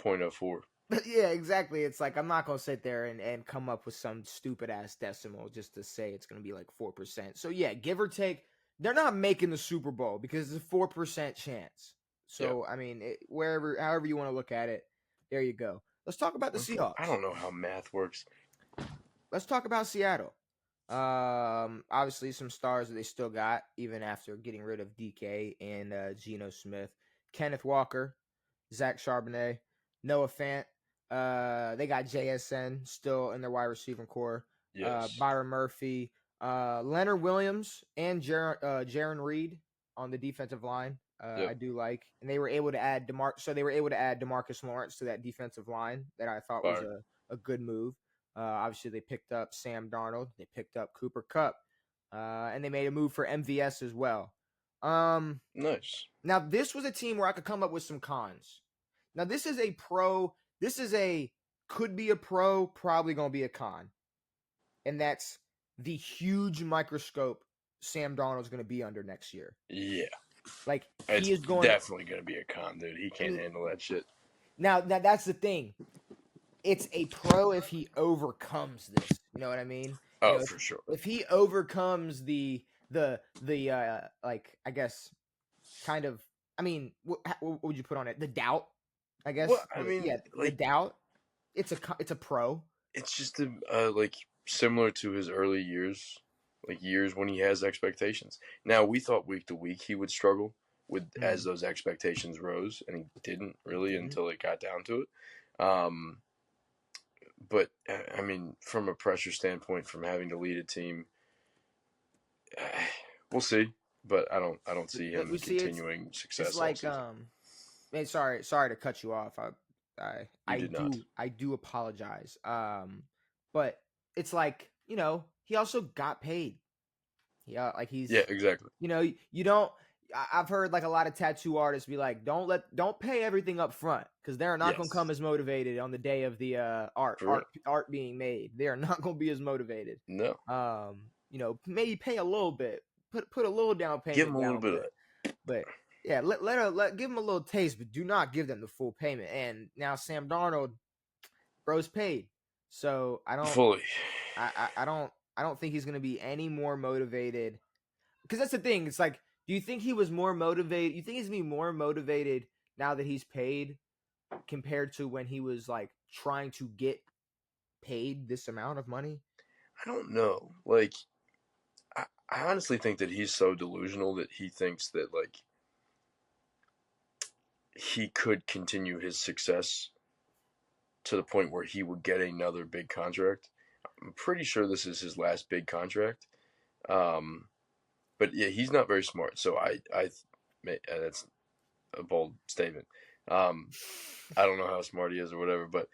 0.04. Yeah, exactly. It's like I'm not gonna sit there and come up with some stupid ass decimal just to say it's gonna be like 4%. So yeah, give or take, they're not making the Super Bowl because it's a 4% chance. So I mean, however you want to look at it, there you go. Let's talk about the Seahawks. I don't know how math works. Let's talk about Seattle. Obviously some stars that they still got even after getting rid of DK and Geno Smith, Kenneth Walker, Zach Charbonnet, Noah Fant. They got JSN still in their wide receiving core. Yes. Byron Murphy, Leonard Williams, and Jaron Reed on the defensive line. I do like, and they were able to add DeMarcus Lawrence to that defensive line that I thought was a good move. Obviously, they picked up Sam Darnold. They picked up Cooper Kupp, and they made a move for MVS as well. Nice. Now, this was a team where I could come up with some cons. Now, this is a pro. This is could be a pro, probably going to be a con. And that's the huge microscope Sam Darnold's going to be under next year. Yeah. Like, he is definitely going to be a con, dude. He can't handle that shit. Now, that's the thing. It's a pro if he overcomes this. You know what I mean? Oh, for sure. If he overcomes the like, I guess, kind of, I mean, what would you put on it? The doubt, I guess. Well, I mean, the doubt. It's a pro. It's just like similar to his early years, like years when he has expectations. Now, we thought week to week he would struggle with as those expectations rose, and he didn't really until it got down to it. But I mean, from a pressure standpoint, from having to lead a team, we'll see. But I don't see him continuing success. It's like man, sorry to cut you off. I do apologize. But it's like, you know, he also got paid. Yeah, like he's exactly. You know, you don't. I've heard like a lot of tattoo artists be like, don't pay everything up front because they're not going to come as motivated on the day of the art being made. They are not going to be as motivated. No. You know, maybe pay a little bit, put a little down payment. Give them a little bit of it. But yeah, let give them a little taste, but do not give them the full payment. And now Sam Darnold, bro's paid, so I don't fully. I don't think he's going to be any more motivated. Because that's the thing. It's like, do you think he was more motivated? You think he's going to be more motivated now that he's paid compared to when he was like trying to get paid this amount of money? I don't know. Like, I honestly think that he's so delusional that he thinks that like he could continue his success to the point where he would get another big contract. I'm pretty sure this is his last big contract. But yeah, he's not very smart. So that's a bold statement. I don't know how smart he is or whatever, but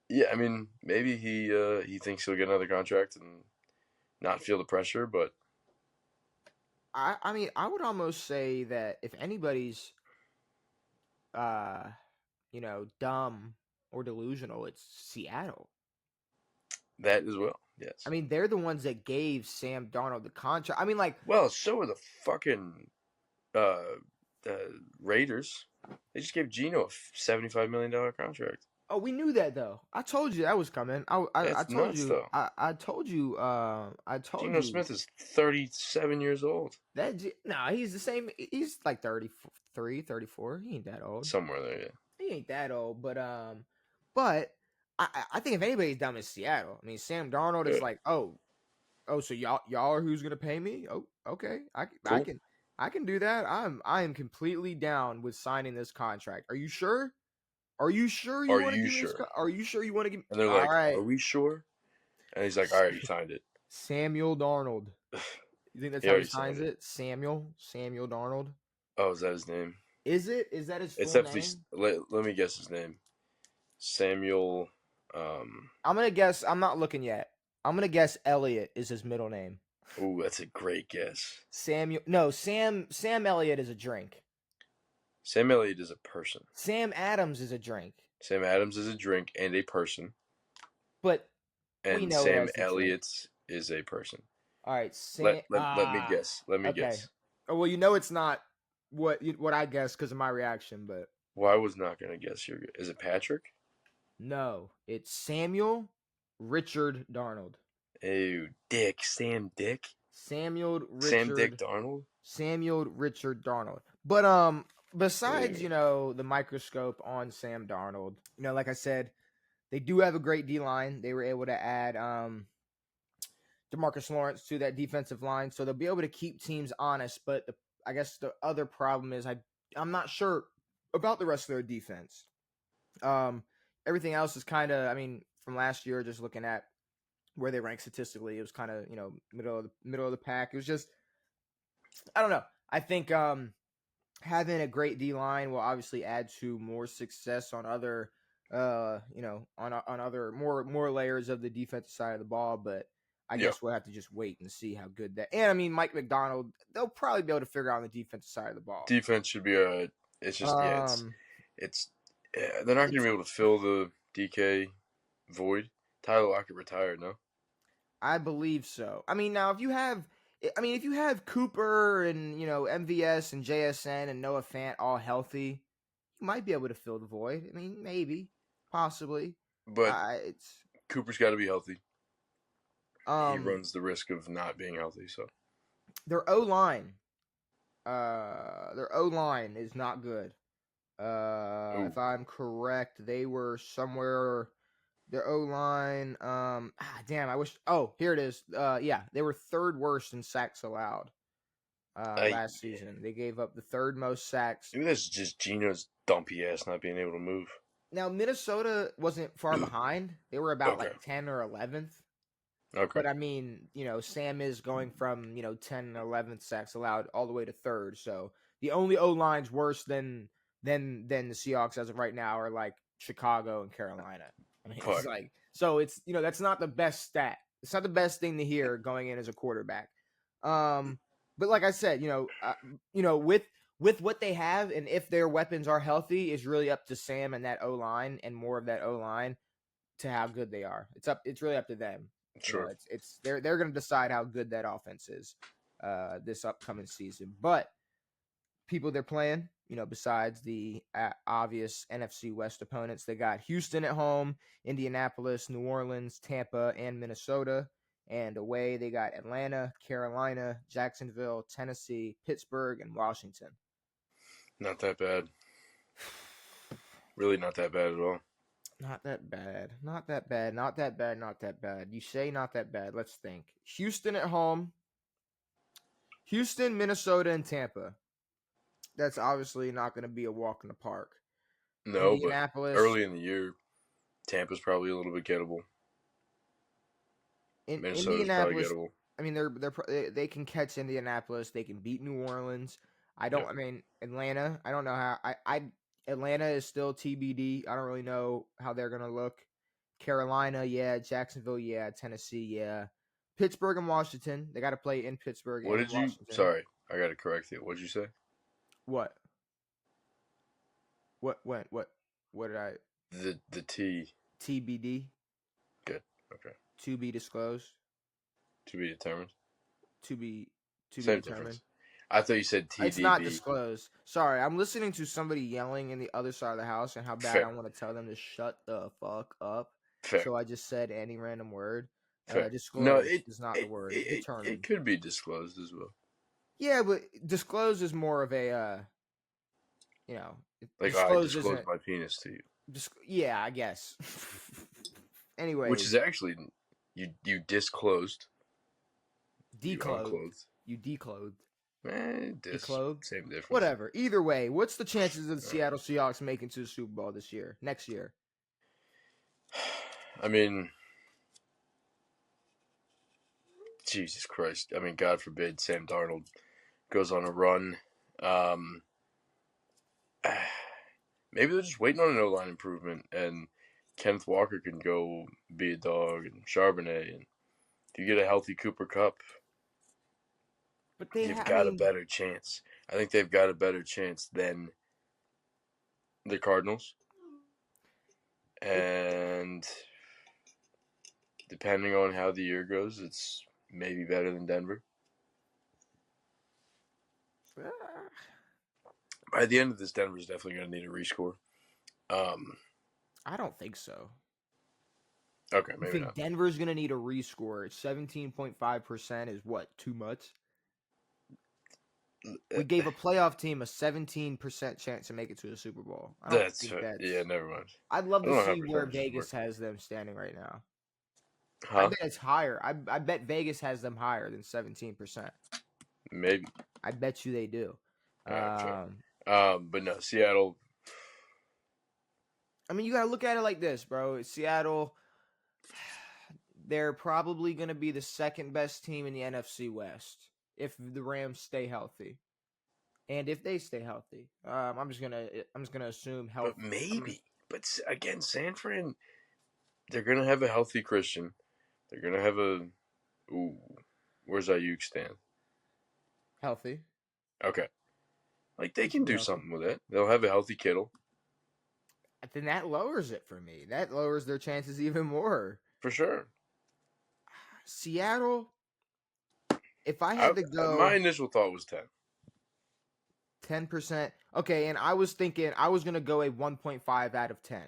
Yeah, I mean, maybe he thinks he'll get another contract and not feel the pressure, but I mean, I would almost say that if anybody's uh, dumb or delusional, it's Seattle. that as well. I Yes. mean, they're the ones that gave Sam Darnold the contract. I mean, like, Well, so are the fucking uh, Raiders. They just gave Geno a $75 million contract. oh, we knew that though. I told you that was coming. I That's told nuts, you. though. I told Geno you Smith is 37 years old, that. Nah, he's the same. He's like 33, 34. He ain't that old. somewhere there. Yeah. He ain't that old. But I think if anybody's dumb, it's Seattle. I mean, Sam Darnold is Yeah. like, oh, so y'all are who's gonna pay me? Oh, okay. Cool. I can do that. I am completely down with signing this contract. Are you sure? Are you sure you Are want to you give me this? sure? Are you sure you want to give me? And they're All like, right, "Are we sure?" And he's like, "All right, he signed it. Samuel Darnold. You think that's He how he already signed signs it." it? Samuel Darnold. Oh, is that his name? Is it? Is that his It's full definitely. name? Let me guess his name. Samuel. I'm gonna guess. I'm not looking yet. I'm gonna guess Elliott is his middle name. Ooh, that's a great guess. Samuel. No, Sam Elliott is a drink. Sam Elliott is a person. Sam Adams is a drink. Sam Adams is a drink and a person, But we and know it Sam as the drink. Elliott is a person. All right, Let me guess. Let me okay. guess. Oh, well, you know it's not what I guess because of my reaction, but Well, I was not gonna guess your. Is it Patrick? no, it's Samuel Richard Darnold. Oh, Dick. Sam Dick. Samuel Sam Dick Richard Darnold. Samuel Richard Darnold. But besides, Ooh. the microscope on Sam Darnold, like I said, they do have a great D line. They were able to add DeMarcus Lawrence to that defensive line, so they'll be able to keep teams honest. But I guess the other problem is I'm not sure about the rest of their defense. Um, Everything else is kind of, I mean, from last year, just looking at where they rank statistically, it was kind of middle of the pack. It was just, I don't know. I think having a great D line will obviously add to more success on other on other more layers of the defensive side of the ball, but I Yeah. guess we'll have to just wait and see how good that. And I mean, Mike McDonald, they'll probably be able to figure out on the defensive side of the ball. Defense should be a. It's just yeah. Um, It's. They're not gonna it's be able to fill the DK void. Tyler Lockett retired. No. I believe so. I mean, now if you have Cooper and MVS and JSN and Noah Fant all healthy, you might be able to fill the void. I mean, maybe, possibly. But It's Cooper's got to be healthy. He um runs the risk of not being healthy. So their O line. Their O line is not good. Ooh. If I'm correct, they were somewhere. Their O line. Damn. I wish. Oh, here it is. Yeah, they were third worst in sacks allowed. I Last season they gave up the third most sacks. maybe that's just Geno's dumpy ass not being able to move. Now Minnesota wasn't far behind. They were about Okay. like 10 or 11th. Okay. But I mean, Sam is going from 10 and 11th sacks allowed all the way to third. So the only O lines worse than the Seahawks as of right now are like Chicago and Carolina. I mean, it's Fuck. like so it's that's not the best stat. It's not the best thing to hear going in as a quarterback. But like I said, with what they have and if their weapons are healthy, is really up to Sam and that O line and more of that O line to how good they are. It's really up to them. Sure. It's they're going to decide how good that offense is this upcoming season. But people they're playing, besides the obvious NFC West opponents, they got Houston at home, Indianapolis, New Orleans, Tampa, and Minnesota. And away they got Atlanta, Carolina, Jacksonville, Tennessee, Pittsburgh, and Washington. Not that bad. Really not that bad at all. Not that bad. Not that bad. Not that bad. Not that bad. You say not that bad. Let's think. Houston at home. Houston, Minnesota, and Tampa. That's obviously not going to be a walk in the park. No, but Indianapolis. early in the year, Tampa's probably a little bit gettable. Minnesota's probably Indianapolis. gettable. I mean, they can catch Indianapolis. They can beat New Orleans. Yep. I mean, Atlanta. I don't know how. Atlanta is still TBD. I don't really know how they're gonna look. Carolina, yeah. Jacksonville, yeah. Tennessee, yeah. Pittsburgh and Washington. They got to play in Pittsburgh What and did you? Washington. Sorry, I got to correct you. What did you say? What? What? When? What did I? The T. TBD. Good. Okay. To be disclosed. To be determined. To be Same determined. difference. I thought you said It's not TDB. disclosed. Sorry, I'm listening to somebody yelling in the other side of the house and how bad I Fair. want to tell them to shut the fuck up. Fair. So I just said any random word. Fair. No, Disclosed is not the word. it Determined. could be disclosed as well. Yeah, but disclosed is more of a, Like, I disclosed disclosed isn't. my penis to you. Yeah, I guess. Anyways. Which is actually, you disclosed. You Declothed. unclothed. You declothed. Declothed. Same difference. Whatever. Either way, what's the chances of the Seattle Seahawks making to the Super Bowl next year? I mean, Jesus Christ. I mean, God forbid Sam Darnold goes on a run. Maybe they're just waiting on an O-line improvement, and Kenneth Walker can go be a dog, and Charbonnet, and if you get a healthy Cooper Kupp, But you've got a better chance. I think they've got a better chance than the Cardinals. And depending on how the year goes, it's maybe better than Denver. By the end of this, Denver's definitely going to need a rescore. I don't think so. Okay, maybe not. Denver's going to need a rescore. 17.5% is what, too much? We gave a playoff team a 17% chance to make it to the Super Bowl. Yeah, never mind. I'd love to see where Vegas has them standing right now. Huh? I bet it's higher. I bet Vegas has them higher than 17%. Maybe. I bet you they do. But no, Seattle. I mean, you got to look at it like this, bro. Seattle, they're probably going to be the second best team in the NFC West if the Rams stay healthy. And if they stay healthy, I'm just gonna assume health. But maybe. But again, San Fran, they're gonna have a healthy Christian. They're gonna have a. Ooh, where's Ayuk stand? Healthy. Okay, like they can do something with it. They'll have a healthy Kittle. Then that lowers it for me. That lowers their chances even more. For sure. Seattle. If I had to go, my initial thought was 10. 10%. Okay, and I was thinking I was gonna go a 1.5 out of 10.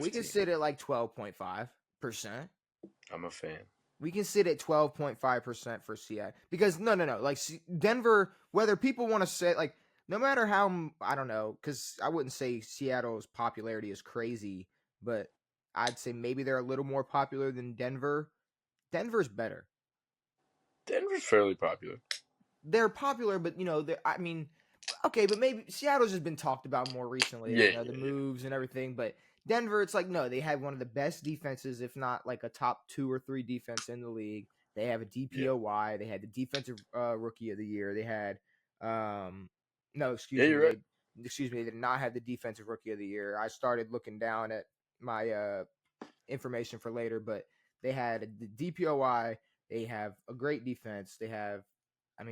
We can sit at like 12.5%. I'm a fan. We can sit at 12.5% for Seattle because no. Like Denver, whether people want to say like no matter how I don't know, because I wouldn't say Seattle's popularity is crazy, but I'd say maybe they're a little more popular than Denver. Denver's better. Denver's fairly popular. They're popular, but I mean, okay, but maybe Seattle's just been talked about more recently. Yeah, the moves and everything. But Denver, it's like no, they have one of the best defenses, if not like a top 2 or 3 defense in the league. They have a DPOY. Yeah. They had the defensive rookie of the year. They had excuse me. Right. They did not have the defensive rookie of the year. I started looking down at my information for later, but they had the DPOY. They have a great defense. They have a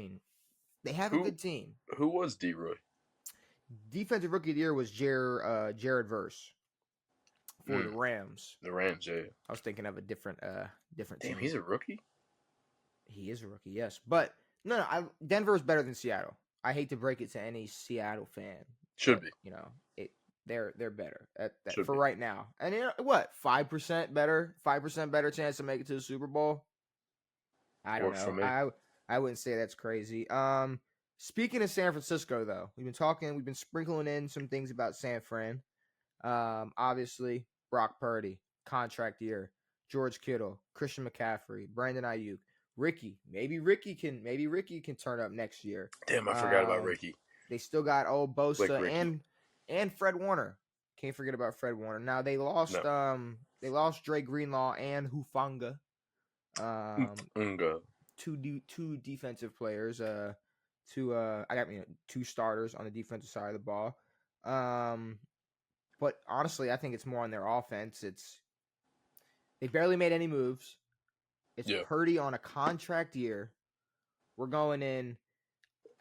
good team. Who was D-Roy? Defensive Rookie of the Year was Jared Verse for the Rams. The Rams, yeah. I was thinking of a different team. He's a rookie? He is a rookie, yes. But no, Denver is better than Seattle. I hate to break it to any Seattle fan. Should be. They're better for right now. And what? 5% better? 5% better chance to make it to the Super Bowl? I don't know. I wouldn't say that's crazy. Speaking of San Francisco, though, we've been sprinkling in some things about San Fran. Obviously, Brock Purdy, contract year. George Kittle, Christian McCaffrey, Brandon Ayuk, Ricky. Maybe Ricky can turn up next year. Damn, I forgot about Ricky. They still got old Bosa and Fred Warner. Can't forget about Fred Warner. Now they lost Dre Greenlaw and Hufanga. Two defensive players. Two starters on the defensive side of the ball. But honestly, I think it's more on their offense. They barely made any moves. It's Yeah. Purdy on a contract year. We're going in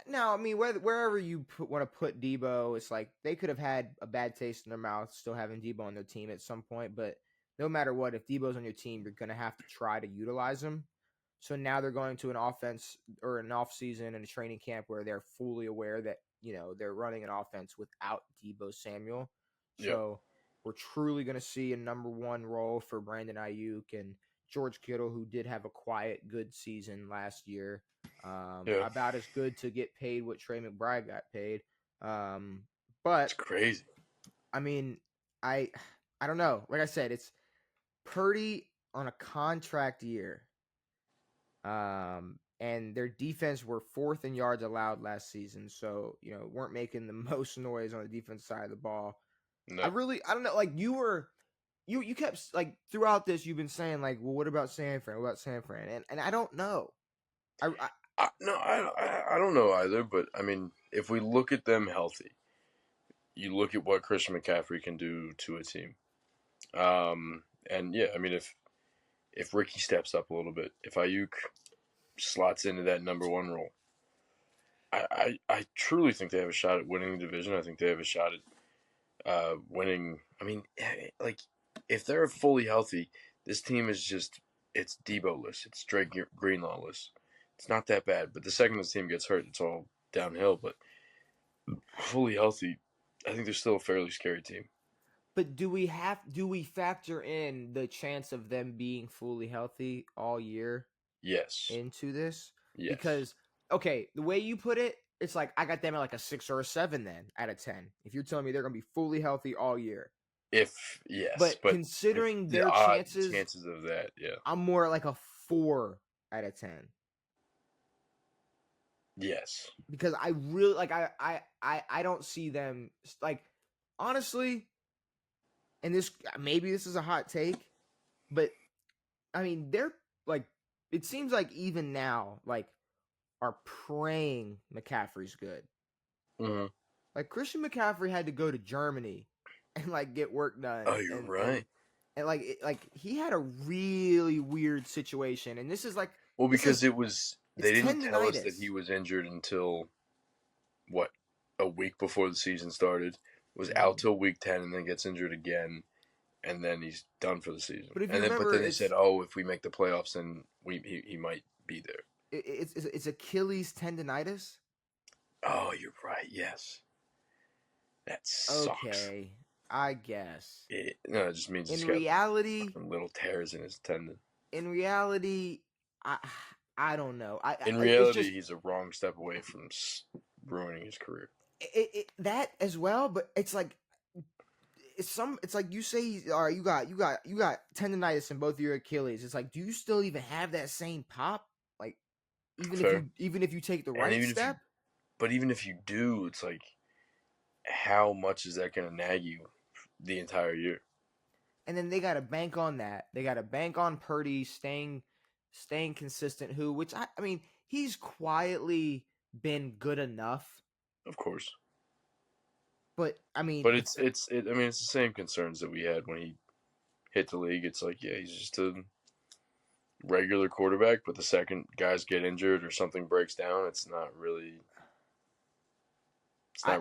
now. I mean, wherever you want to put Debo, it's like they could have had a bad taste in their mouth still having Debo on their team at some point. But no matter what, if Debo's on your team, you're going to have to try to utilize him. So now they're going to an offense or an off season and a training camp where they're fully aware that they're running an offense without Debo Samuel. So we're truly going to see a number one role for Brandon Ayuk and George Kittle, who did have a quiet, good season last year. About as good to get paid what Trey McBride got paid. But it's crazy. I mean, I don't know. Like I said, it's Purdy on a contract year. And their defense were fourth in yards allowed last season, so weren't making the most noise on the defense side of the ball. No. I don't know. Like you kept like throughout this, you've been saying like, well, what about San Fran? What about San Fran? And I don't know. I don't know either. But I mean, if we look at them healthy, you look at what Christian McCaffrey can do to a team. And yeah, I mean, if Ricky steps up a little bit, if Ayuk slots into that number one role, I truly think they have a shot at winning the division. I think they have a shot at winning. I mean, like if they're fully healthy, this team is it's Debo-less. It's Drake Greenlaw-less. It's not that bad. But the second this team gets hurt, it's all downhill. But fully healthy, I think they're still a fairly scary team. But do we factor in the chance of them being fully healthy all year? Yes. Into this? Yes. Because okay, the way you put it, it's like I got them at like a 6 or a 7 then out of 10. If you're telling me they're gonna be fully healthy all year. But considering their chances of that, yeah. I'm more like a 4 out of 10. Yes. Because I really like I don't see them like honestly, and maybe this is a hot take, but I mean they're like it seems like even now like are praying McCaffrey's good. Mm-hmm. Like Christian McCaffrey had to go to Germany and like get work done. Oh, you're right. And like he had a really weird situation, and this is like because they didn't tell us that he was injured until what, a week before the season started. Was out till week 10 and then gets injured again, and then he's done for the season. But then they said, "Oh, if we make the playoffs, then he might be there." It's Achilles tendonitis. Oh, you're right. Yes, that sucks. Okay, I guess. It just means in reality, got little tears in his tendon. In reality, I don't know. In reality, he's a wrong step away from ruining his career. That as well, but it's like it's like you say, all right, you got tendonitis in both of your Achilles. It's like, do you still even have that same pop? Like, even if you take the right step. But even if you do, it's like, how much is that going to nag you the entire year? And then they got to bank on that. They got to bank on Purdy staying consistent. Which I mean, he's quietly been good enough. Of course. But I mean, it's the same concerns that we had when he hit the league. It's like, yeah, he's just a regular quarterback, but the second guys get injured or something breaks down, it's not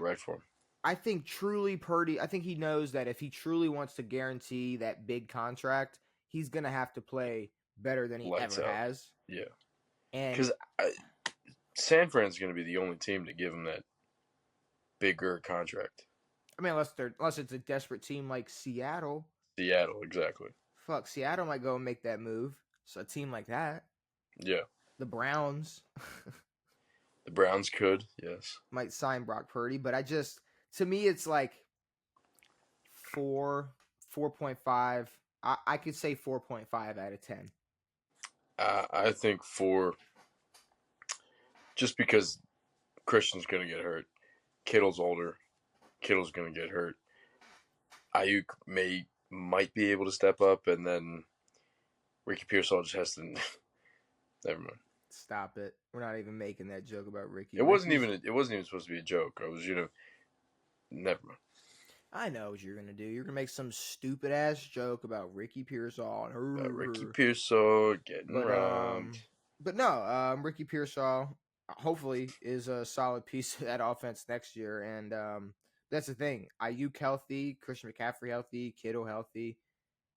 right for him. I think truly Purdy, I think he knows that if he truly wants to guarantee that big contract, he's going to have to play better than he ever has. Yeah. And because San Fran's going to be the only team to give him that bigger contract. I mean, unless it's a desperate team like Seattle. Seattle, exactly. Fuck, Seattle might go and make that move. So a team like that. Yeah. The Browns. The Browns could, yes. Might sign Brock Purdy, but to me, it's like 4.5. I could say 4.5 out of 10. I think 4, just because Christian's going to get hurt. Kittle's older. Kittle's going to get hurt. Ayuk might be able to step up, and then Ricky Pearsall just has to. Never mind. Stop it. We're not even making that joke about Ricky. It wasn't even supposed to be a joke. I was, never mind. I know what you're gonna do. You're gonna make some stupid ass joke about Ricky Pearsall and Ricky her. Pearsall getting But robbed. no, Ricky Pearsall hopefully is a solid piece of that offense next year. And that's the thing. Ayuk healthy, Christian McCaffrey healthy, Kittle healthy.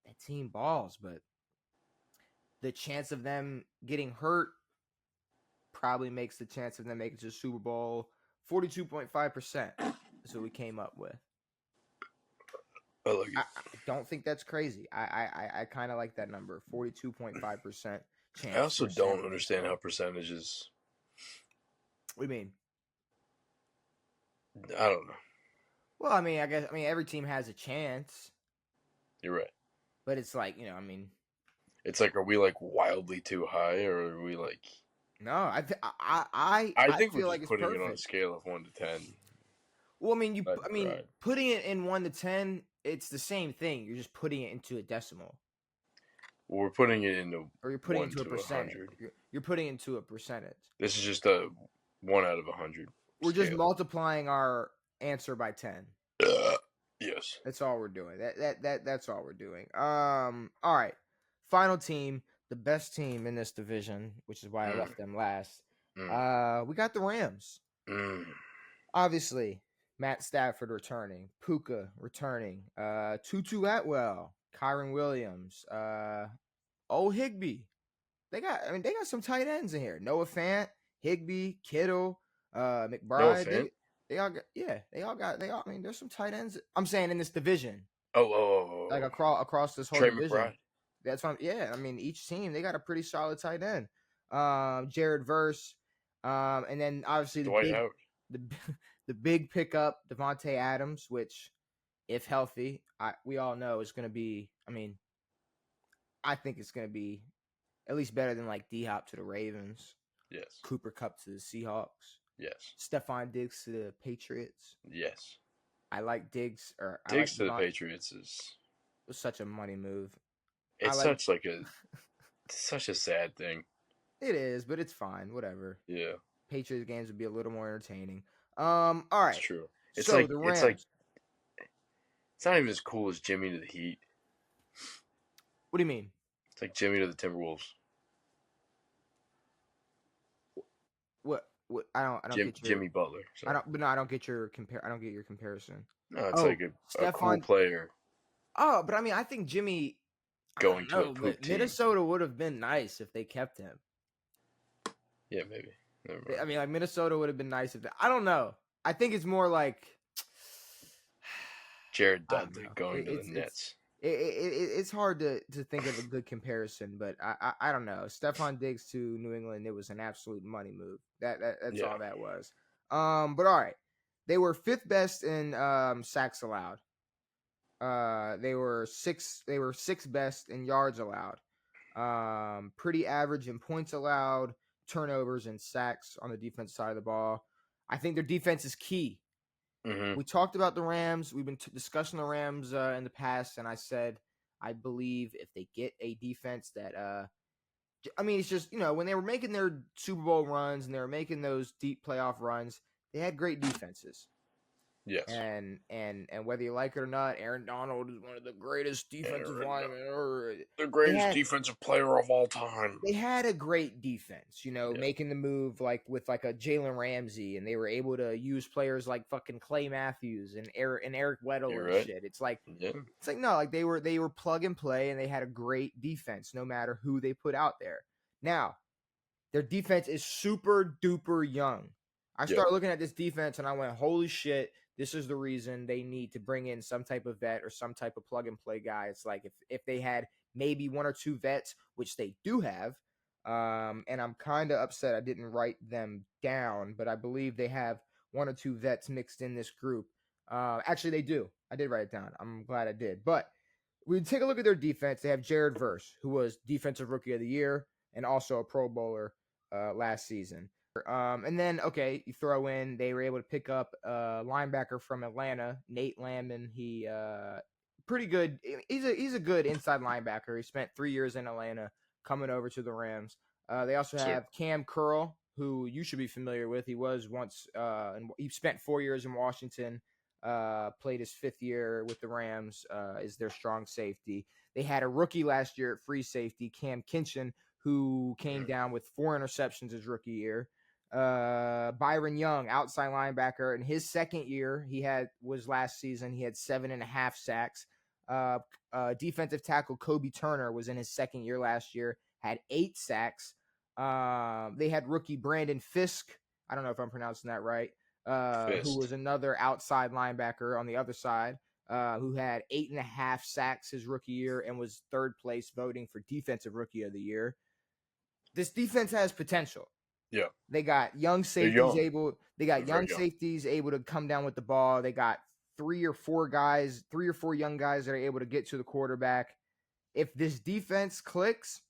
That team balls, but the chance of them getting hurt probably makes the chance of them making to the Super Bowl 42.5%. Is what we came up with. I like I, it. I don't think that's crazy. I kind of like that number, 42.5% I chance also for San don't understand Francisco. how percentages. What do you mean? I don't know. Well, I mean, every team has a chance, You're right. but it's like, It's like, are we like wildly too high, or are we like? no, I I I think we're feel like just it's putting it on a perfect. scale of 1 to 10. Well, Let it ride. putting it in 1 to 10, it's the same thing. You're just putting it into a decimal, Well, we're putting it into or you're putting it one into a to a percentage. hundred. You're putting it into a percentage. This is just a 1 out of 100 We're just scale. multiplying our answer by 10. Yes. That's all we're doing. That's all we're doing. All right. Final team, the best team in this division, which is why I left them last. We got the Rams. Mm. Obviously, Matt Stafford returning, Puka returning, Tutu Atwell, Kyron Williams, Higbee. They got some tight ends in here. Noah Fant, Higbee, Kittle, No McBride. offense. There's some tight ends. I'm saying in this division, like Oh. across this whole Trey division. McBride. That's what each team they got a pretty solid tight end. Jared Verse, and then obviously Dwight Howard. the the big pickup Devontae Adams, which if healthy, we all know is going to be. I think it's going to be at least better than like D Hop to the Ravens, Yes. Cooper Cup to the Seahawks, Yes. Stephon Diggs to the Patriots. Yes. I like Diggs, or I like Diggs to the Devon. Patriots is. It was such a money move. I It's like such a sad thing. it is, but it's fine. Whatever. Yeah. Patriots games would be a little more entertaining. All It's right. true. So the Rams. It's not even as cool as Jimmy to the Heat. What do you mean? It's like Jimmy to the Timberwolves. What? I don't get your. Jimmy Butler. Sorry. I don't get your compare. I don't get your comparison. No, it's like a cool player. Oh, but I think Jimmy. Going to a but poop team. Minnesota would have been nice if they kept him. Yeah, maybe. Like Minnesota would have been nice if I don't know. I think it's more like Jared Dudley going to the Nets. It's hard to think of a good comparison, but I don't know. Stephon Diggs to New England, it was an absolute money move. That's all that was. But all right, they were fifth best in sacks allowed. They were sixth best in yards allowed. Pretty average in points allowed, turnovers and sacks on the defense side of the ball. I think their defense is key. Mm-hmm. We talked about the Rams. We've been discussing the Rams in the past, and I said I believe if they get a defense that, it's just when they were making their Super Bowl runs and they were making those deep playoff runs, they had great defenses. Yes. And whether you like it or not, Aaron Donald is one of the greatest defensive linemen, the greatest defensive player of all time. They had a great defense, making the move with a Jalen Ramsey, and they were able to use players like fucking Clay Matthews and Eric Weddle and shit. It's like they were plug and play, and they had a great defense no matter who they put out there. Now, their defense is super duper young. I started looking at this defense and I went, holy shit, this is the reason they need to bring in some type of vet or some type of plug and play guy. It's like if they had maybe one or two vets, which they do have, and I'm kind of upset I didn't write them down, but I believe they have one or two vets mixed in this group. Actually, they do. I did write it down. I'm glad I did. But we take a look at their defense. They have Jared Verse, who was Defensive Rookie of the Year and also a Pro Bowler last season. And then, you throw in, they were able to pick up a linebacker from Atlanta, Nate Landman. He pretty good. He's a good inside linebacker. He spent 3 years in Atlanta, coming over to the Rams. They also have Cam Curl, who you should be familiar with. He was once, and he spent 4 years in Washington. played his 5th year with the Rams, is their strong safety. They had a rookie last year at free safety, Cam Kinchin, who came down with 4 interceptions his rookie year. Byron Young, outside linebacker, in his 2nd year, was last season. He had 7.5 sacks. Defensive tackle Kobe Turner was in his 2nd year last year, had 8 sacks. They had rookie Brandon Fisk. I don't know if I'm pronouncing that right. Who was another outside linebacker on the other side, who had 8.5 sacks his rookie year and was 3rd place voting for Defensive Rookie of the Year. This defense has potential. Yeah. They got young safeties able to come down with the ball. They got 3 or 4 young guys that are able to get to the quarterback. If this defense clicks,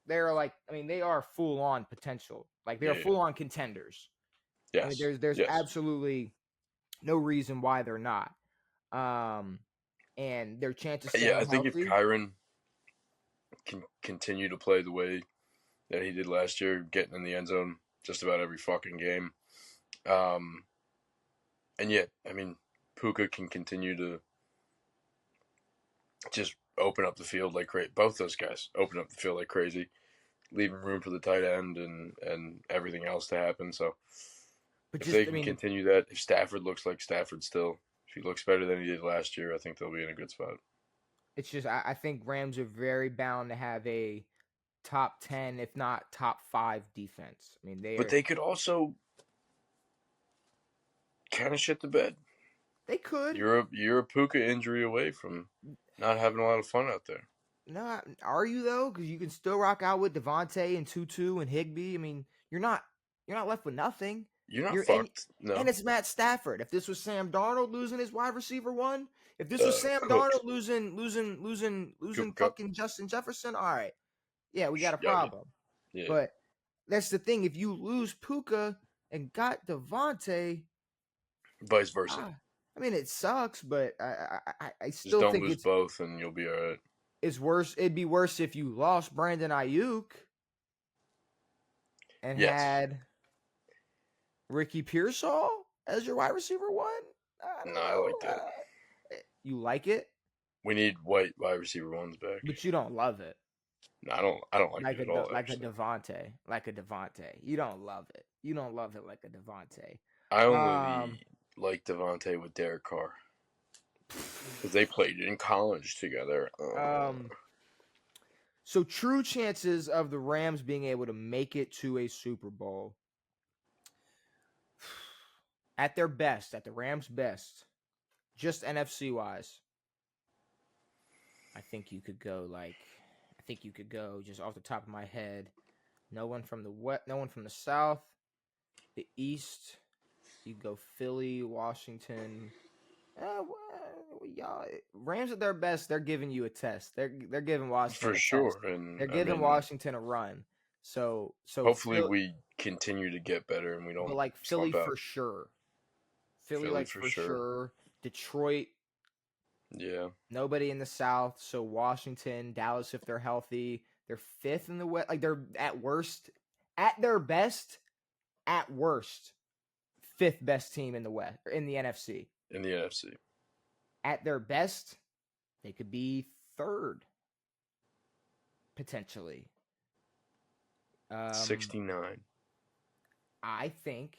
they are full on potential. Like they are full on contenders. Yes. I mean, there's absolutely no reason why they're not. And their chances staying healthy. I think if Kyron can continue to play the way that he did last year, getting in the end zone just about every fucking game. And yet, I mean, Puka can continue to just open up the field like crazy. Both those guys open up the field like crazy, leaving room for the tight end and everything else to happen. So if they can continue that, if Stafford looks like Stafford still, if he looks better than he did last year, I think they'll be in a good spot. It's just I think Rams are very bound to have a top 10, if not top 5 defense. I mean, but they could also kind of shit the bed. They could. You're a Puka injury away from not having a lot of fun out there. No, are you though? Because you can still rock out with Devontae and Tutu and Higbee. I mean, you're not left with nothing. You're not fucked. No. And it's Matt Stafford. If this was Sam Darnold losing his wide receiver 1, if this was Sam Darnold losing fucking Justin Jefferson, all right. Yeah, we got a problem. Yeah. But that's the thing. If you lose Puka and got Devontae, vice versa. I mean, it sucks, but I still just don't think lose both, and you'll be all right. It's worse. It'd be worse if you lost Brandon Ayuk and had Ricky Pearsall as your wide receiver 1. I like that. You like it? We need white wide receiver 1s back, but you don't love it. No, I don't like it at all. Like a Devontae. You don't love it. You don't love it like a Devontae. I only like Devontae with Derek Carr because they played in college together. So true chances of the Rams being able to make it to a Super Bowl at their best, at the Rams' best, just NFC wise, I think you could go just off the top of my head. No one from the west, no one from the south, the east. You go Philly, Washington. Y'all, Rams at their best. They're giving you a test. They're giving Washington for sure, test. and they're giving Washington a run. So hopefully we continue to get better and we don't. But like Philly for sure. Philly for sure. Detroit. Yeah. Nobody in the South. So Washington, Dallas, if they're healthy, they're 5th in the West. Like they're at their best, 5th best team in the West, or in the NFC. In the NFC. At their best, they could be 3rd, potentially. 69. I think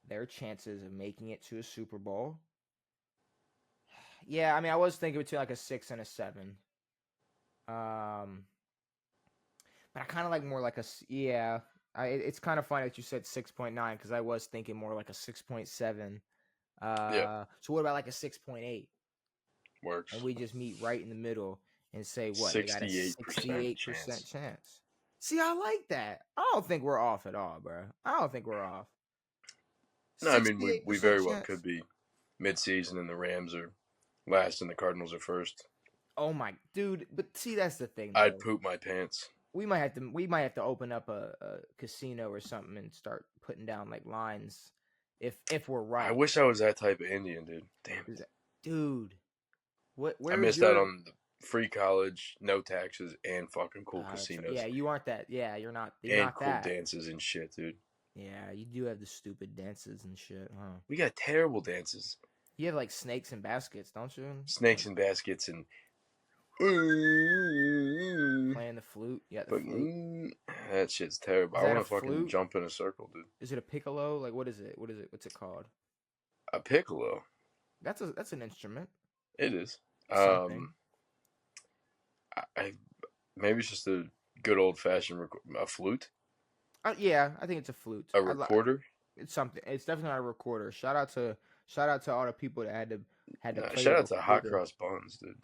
their chances of making it to a Super Bowl. Yeah, I mean, I was thinking between like a 6 and a 7. But I kind of like more like it's kind of funny that you said 6.9 because I was thinking more like a 6.7. So what about like a 6.8? Works. And we just meet right in the middle and say what? 68% chance. See, I like that. I don't think we're off at all, bro. I don't think we're off. No, I mean we very well could be mid-season and the Rams are last and the Cardinals are first. Oh my dude, but see that's the thing. I'd poop my pants. We might have to open up a casino or something and start putting down like lines if we're right. I wish I was that type of Indian, dude. Damn it. Dude. I missed out on the free college, no taxes, and fucking cool casinos. Yeah, you aren't that. Yeah, you're not. And cool dances and shit, dude. Yeah, you do have the stupid dances and shit, huh? We got terrible dances. You have like snakes and baskets, don't you? Snakes and baskets and Playing the flute. You got the but flute. that shit's terrible. Is I that want a to fucking flute? jump in a circle, dude. Is it a piccolo? Like what is it? What is it? What's it called? A piccolo. That's an instrument. It is. It's something. I maybe it's just a good old fashioned a flute, Yeah, I think it's a flute. a recorder. It's something. It's definitely not a recorder. Shout out to all the people that had to play the Shout out to Hot recorder. Cross Buns, dude.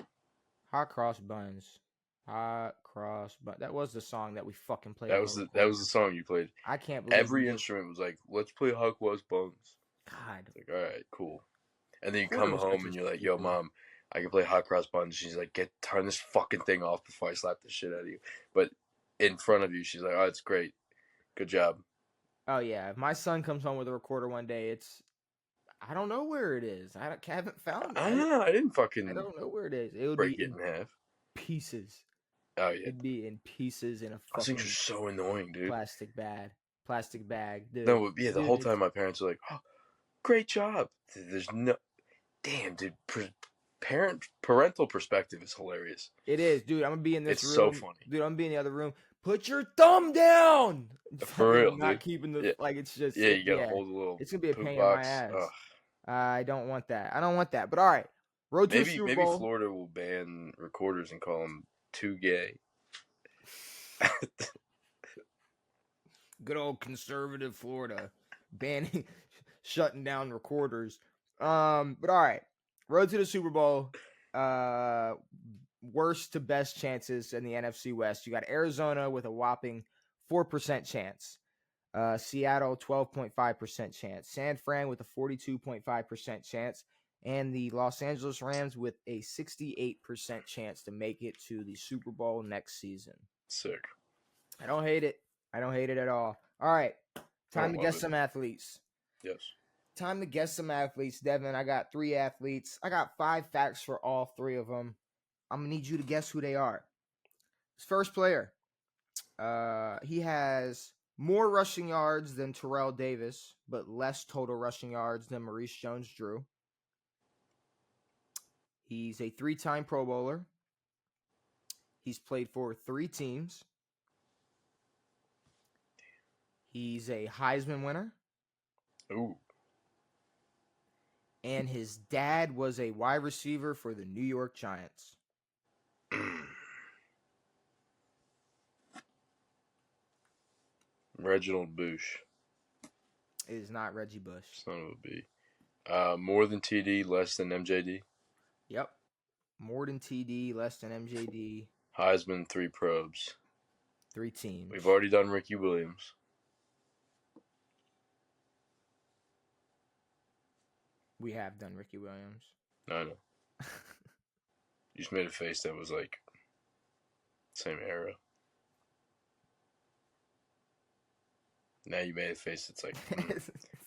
Hot cross buns. Hot cross bun. That was the song that we fucking played. That on was the the recorder. song you played. I can't believe Every you- instrument was like, "Let's play Hot Cross Buns." God. It's like, all right, cool. And then you Recorder come was home such and a you're like, "Yo, stupid- mom, I can play Hot Cross Buns." She's like, turn this fucking thing off before I slap the shit out of you." But in front of you, she's like, "Oh, it's great, good job." Oh yeah. If my son comes home with a recorder one day, I don't know where it is. Haven't found it. I didn't fucking I don't know where it is. It would break be it in half. pieces. Oh yeah, It'd be in pieces in a those things fucking are so annoying, dude. plastic bag. Dude, No, but yeah, the dude, whole time my parents were like, "Oh, great job." There's no, damn, dude. Parental perspective is hilarious. it is, dude. I'm gonna be in this It's room. so funny. Dude, I'm gonna be in the other room. Put your thumb down. For real, Not dude. keeping the Yeah. like. It's just Yeah, you gotta hold a little. It's gonna be a poop pain box. in my ass. Ugh. I don't want that. But all right, road to the Super Maybe Bowl. Florida will ban recorders and call them too gay. Good old conservative Florida banning, shutting down recorders. But all right, road to the Super Bowl. Worst to best chances in the NFC West. You got Arizona with a whopping 4% chance. Seattle 12.5% chance. San Fran with a 42.5% chance. And the Los Angeles Rams with a 68% chance to make it to the Super Bowl next season. Sick. I don't hate it. I don't hate it at all. All right. Time to guess some athletes. Yes. Time to guess some athletes. Devin, I got 3 athletes. I got 5 facts for all 3 of them. I'm going to need you to guess who they are. His first player. He has more rushing yards than Terrell Davis, but less total rushing yards than Maurice Jones-Drew. He's a 3-time Pro Bowler. He's played for 3 teams. He's a Heisman winner. Ooh. And his dad was a wide receiver for the New York Giants. Reginald Bush. It is not Reggie Bush. Son of a B. More than TD, less than MJD. Yep. More than TD, less than MJD. Heisman, 3 probes. 3 teams. We've already done Ricky Williams. We have done Ricky Williams. I know. You just made a face that was like same era. Now you made a face that's like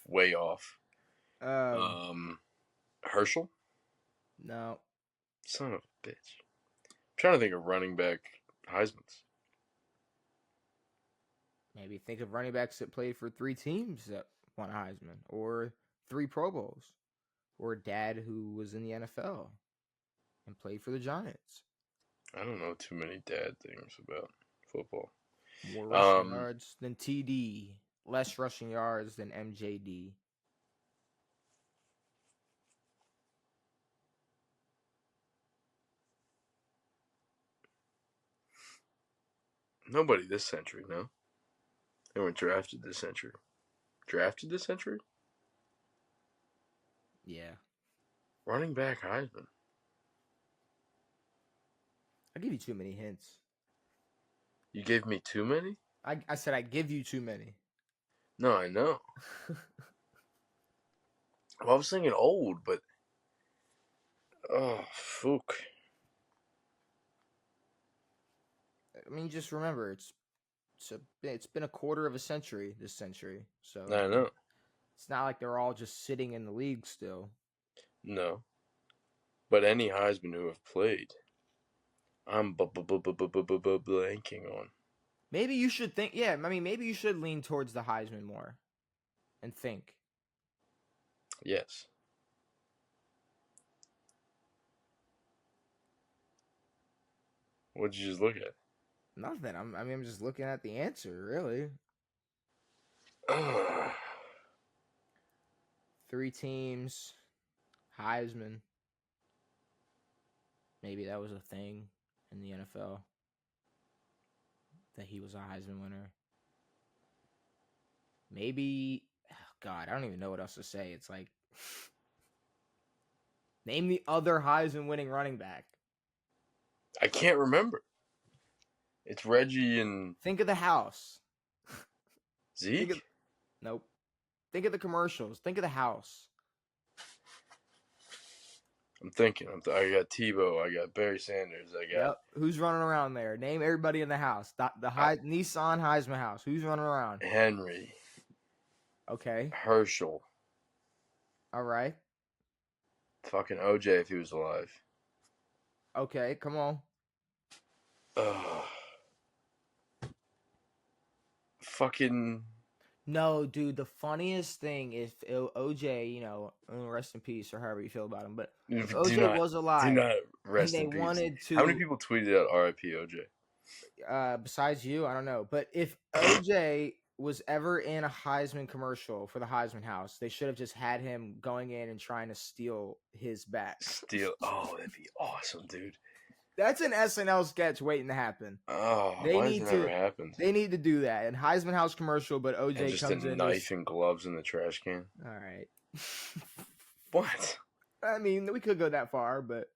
way off. Herschel? No. Son of a bitch. I'm trying to think of running back Heisman's. Maybe think of running backs that played for 3 teams that won Heisman, or 3 Pro Bowls, or a dad who was in the NFL and played for the Giants. I don't know too many dad things about football. More rushing yards than TD, less rushing yards than MJD. Nobody this century, no? They weren't drafted this century. Drafted this century? Yeah. Running back Heisman. I give you too many hints. You gave me too many? I said I give you too many. No, I know. Well, I was thinking old, but oh, fuck. I mean, just remember, it's been a quarter of a century this century, so I know. it's not like they're all just sitting in the league still. No. But any Heisman who have played, I'm blanking on. Maybe you should think. Yeah, I mean, maybe you should lean towards the Heisman more. and think. Yes. What'd you just look at? Nothing. I'm just looking at the answer, really. 3 teams, Heisman. Maybe that was a thing in the NFL that he was a Heisman winner. Maybe, God, I don't even know what else to say. It's like, name the other Heisman winning running back. I can't remember. It's Reggie and Think of the house. Zeke? Nope. Think of the commercials. Think of the house. I'm thinking. I got Tebow. I got Barry Sanders. I got. Yep. Who's running around there? Name everybody in the house. The Nissan Heisman house. Who's running around? Henry. Okay. Herschel. All right. Fucking OJ if he was alive. Okay, come on. Fucking. No, dude, the funniest thing is OJ, rest in peace or however you feel about him, but if OJ was alive, do not rest and they in peace. wanted to. How many people tweeted out RIP OJ? Besides you, I don't know. But if OJ was ever in a Heisman commercial for the Heisman House, they should have just had him going in and trying to steal his back. Oh, that'd be awesome, dude. That's an SNL sketch waiting to happen. Oh, why has it never happened? They need to do that. And Heisman House commercial, but OJ and just comes a in. Knife and gloves in the trash can. All right. What? I mean, we could go that far, but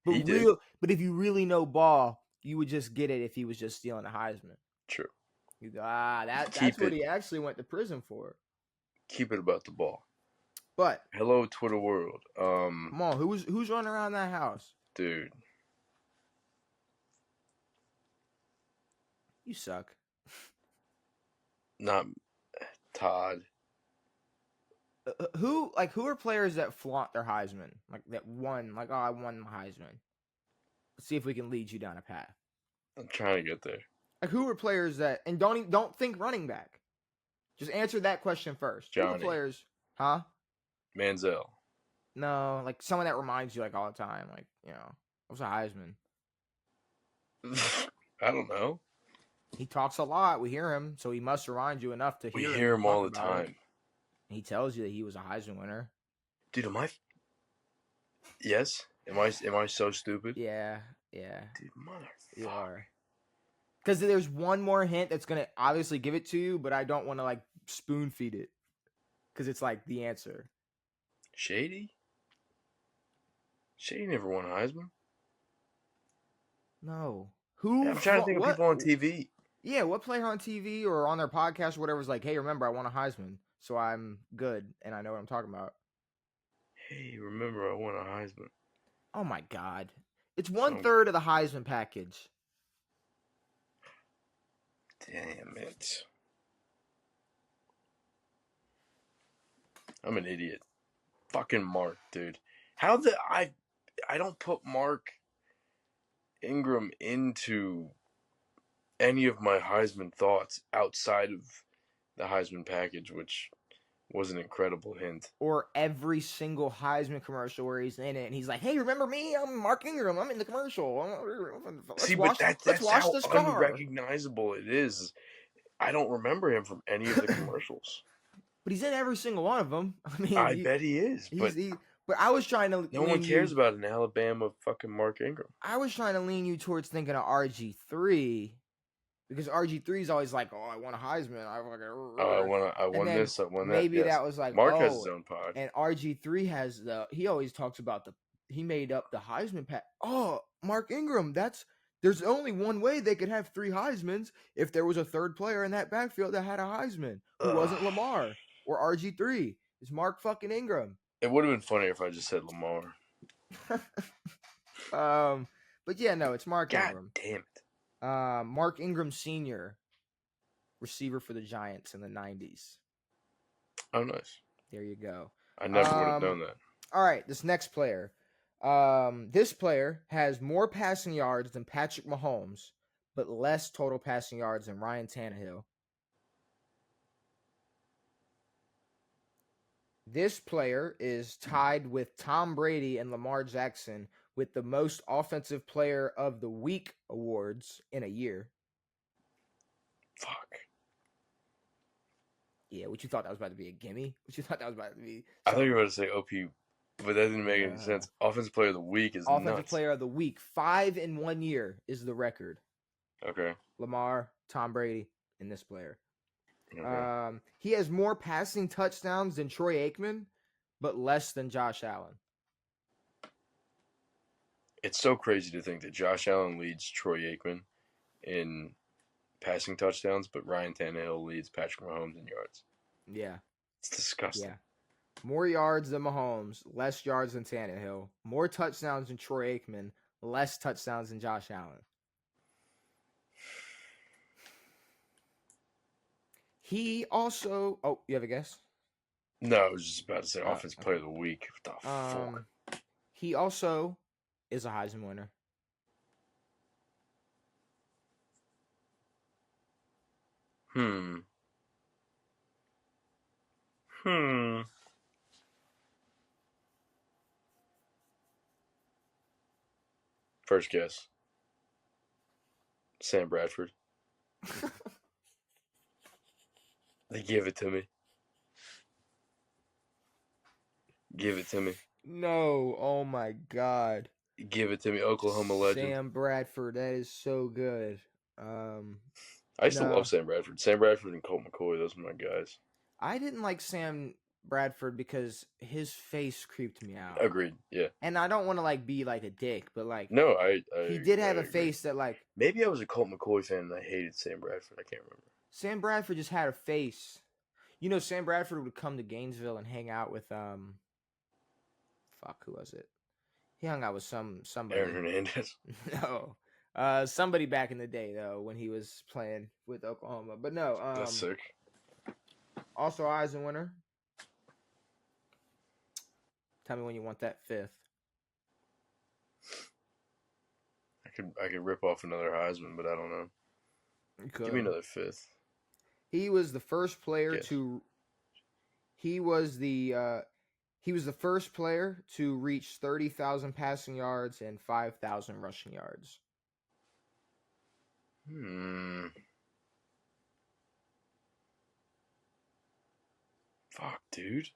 did. But if you really know ball, you would just get it if he was just stealing a Heisman. True. You go, that's what he actually went to prison for. Keep it about the ball. But hello, Twitter world. Come on, who's running around that house, dude? You suck. Not Todd. Who are players that flaunt their Heisman? Like that won, like, oh, I won the Heisman. Let's see if we can lead you down a path. I'm trying to get there. Like, who are players that, and don't think running back. Just answer that question first. Johnny. Who are players, huh? Manziel. No, like someone that reminds you like all the time. Like, what's a Heisman? I don't know. He talks a lot. We hear him, so he must remind you enough to hear. We hear him all the time. He tells you that he was a Heisman winner. Dude, am I? Yes. Am I so stupid? Yeah. Dude, motherfucker. You are. Because there's one more hint that's gonna obviously give it to you, but I don't want to like spoon feed it. Because it's like the answer. Shady? Shady never won a Heisman. No. Who? I'm trying to think of people on TV. Yeah, what player on TV or on their podcast or whatever is like, hey, remember, I won a Heisman, so I'm good and I know what I'm talking about. Hey, remember, I won a Heisman. Oh my God. It's 1/3 of the Heisman package. Damn it. I'm an idiot. Fucking Mark, dude. I don't put Mark Ingram into any of my Heisman thoughts outside of the Heisman package, which was an incredible hint. Or every single Heisman commercial where he's in it and he's like, hey, remember me? I'm Mark Ingram. I'm in the commercial. That's how unrecognizable it is. I don't remember him from any of the commercials. But he's in every single one of them. I mean, I bet he is. But I was trying to. No one cares about an Alabama fucking Mark Ingram. I was trying to lean you towards thinking of RG3 because RG3 is always like, oh, I won a Heisman. I won this. I won that. Maybe that was like Mark has his own pod. And RG3 has he always talks about he made up the Heisman pack. Oh, Mark Ingram. There's only one way they could have 3 Heismans if there was a third player in that backfield that had a Heisman who wasn't Lamar or RG3. It's Mark fucking Ingram. It would have been funnier if I just said Lamar. But yeah, no, it's Mark Ingram. God damn it. Mark Ingram Sr., receiver for the Giants in the 90s. Oh, nice. There you go. I never would have known that. All right, this next player. This player has more passing yards than Patrick Mahomes, but less total passing yards than Ryan Tannehill. This player is tied with Tom Brady and Lamar Jackson with the most offensive player of the week awards in a year. Fuck. Yeah, what you thought that was about to be a gimme? What you thought that was about to be? I thought you were about to say OP, but that didn't make any sense. Offensive player of the week is Offensive nuts. player of the week. 5 in 1 year is the record. Okay. Lamar, Tom Brady, and this player. Okay. He has more passing touchdowns than Troy Aikman, but less than Josh Allen. It's so crazy to think that Josh Allen leads Troy Aikman in passing touchdowns, but Ryan Tannehill leads Patrick Mahomes in yards. Yeah. It's disgusting. Yeah. More yards than Mahomes, less yards than Tannehill. More touchdowns than Troy Aikman, less touchdowns than Josh Allen. He also... Oh, you have a guess? No, I was just about to say offensive player of the week. What the fuck? He also is a Heisman winner. First guess. Sam Bradford. They give it to me. Give it to me. No, oh my God. Give it to me, Oklahoma legend. Sam Bradford, that is so good. I used to love Sam Bradford. Sam Bradford and Colt McCoy, those were my guys. I didn't like Sam Bradford because his face creeped me out. Agreed, yeah. And I don't want to be like a dick, but no, he did have a face that maybe I was a Colt McCoy fan and I hated Sam Bradford. I can't remember. Sam Bradford just had a face. You know, Sam Bradford would come to Gainesville and hang out with who was it? He hung out with somebody. Aaron Hernandez. No. Somebody back in the day though when he was playing with Oklahoma. But no, that's sick. Also Heisman winner. Tell me when you want that 5th. I could rip off another Heisman, but I don't know. Give me another 5th. He was the first player to. He was the first player to reach 30,000 passing yards and 5,000 rushing yards. Fuck, dude.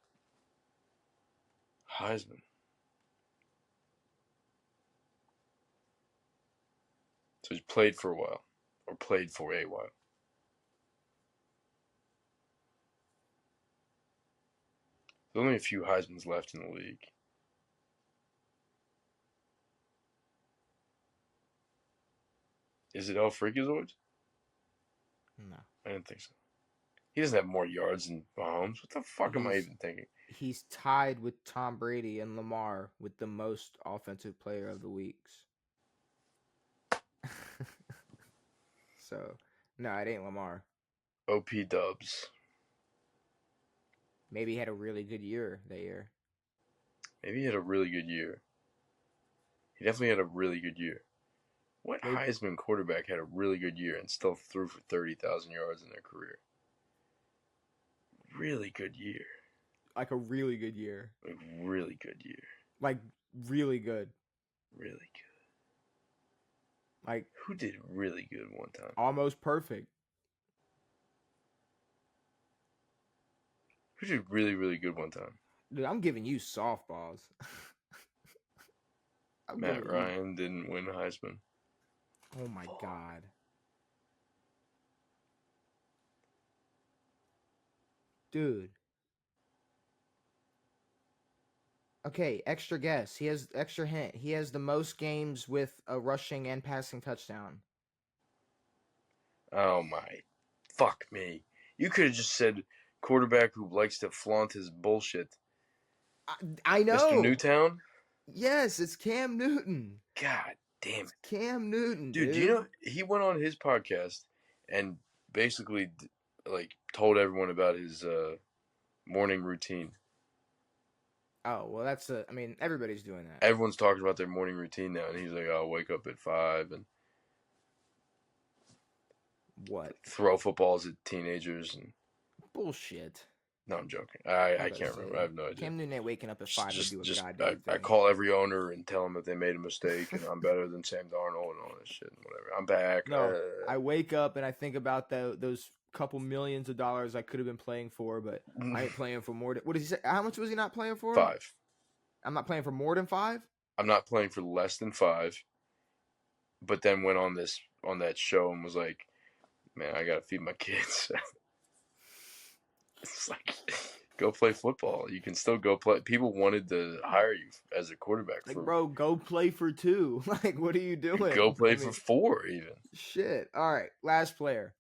Heisman. So he's played for a while. Or played for a while. There's only a few Heismans left in the league. Is it El Freakazoid? No. I didn't think so. He doesn't have more yards than Mahomes. What the fuck am I even thinking? He's tied with Tom Brady and Lamar with the most offensive player of the weeks. So, no, it ain't Lamar. OP Dubs. Maybe he had a really good year that year. Maybe he had a really good year. He definitely had a really good year. What Heisman quarterback had a really good year and still threw for 30,000 yards in their career? Really good year. Like a really good year. Like really good year. Like really good. Really good. Like who did really good one time? Almost perfect. Who did really, really good one time? Dude, I'm giving you softballs. Matt Ryan didn't win Heisman. Oh my God. Dude. Okay, extra guess. He has extra hint. He has the most games with a rushing and passing touchdown. Oh my. Fuck me. You could have just said quarterback who likes to flaunt his bullshit. I know. Mr. Newtown? Yes, it's Cam Newton. God damn it. Cam Newton, dude. Do you know he went on his podcast and basically told everyone about his morning routine. Oh, well, that's everybody's doing that. Everyone's talking about their morning routine now, and he's like, I'll wake up at 5 and what? Throw footballs at teenagers and bullshit. No, I'm joking. I about to can't say, remember. I have no idea. Cam Newton ain't waking up at 5 to do a Just goddamn I thing. call every owner and tell them that they made a mistake and I'm better than Sam Darnold and all this shit and whatever. I'm back. No, I wake up and I think about those couple millions of dollars I could have been playing for, but I ain't playing for more than, what did he say? How much was he not playing for? 5. I'm not playing for more than 5? I'm not playing for less than 5. But then went on that show and was like, man, I gotta feed my kids. It's like, go play football. You can still go play. People wanted to hire you as a quarterback. Like, bro, go play for 2. Like, what are you doing? Go play for 4 even. Shit. All right, last player.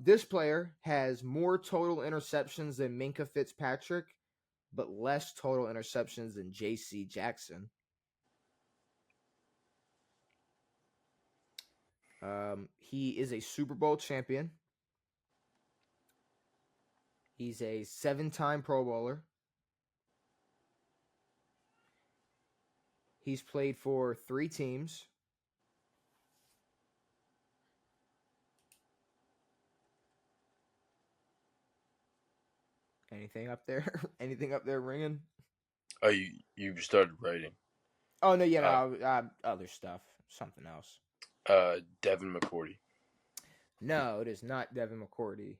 This player has more total interceptions than Minka Fitzpatrick, but less total interceptions than J.C. Jackson. He is a Super Bowl champion. He's a 7-time Pro Bowler. He's played for 3 teams. Anything up there? Anything up there ringing? Oh, you started writing. Oh, no, yeah, no, other stuff. Something else. Devin McCourty. No, it is not Devin McCourty.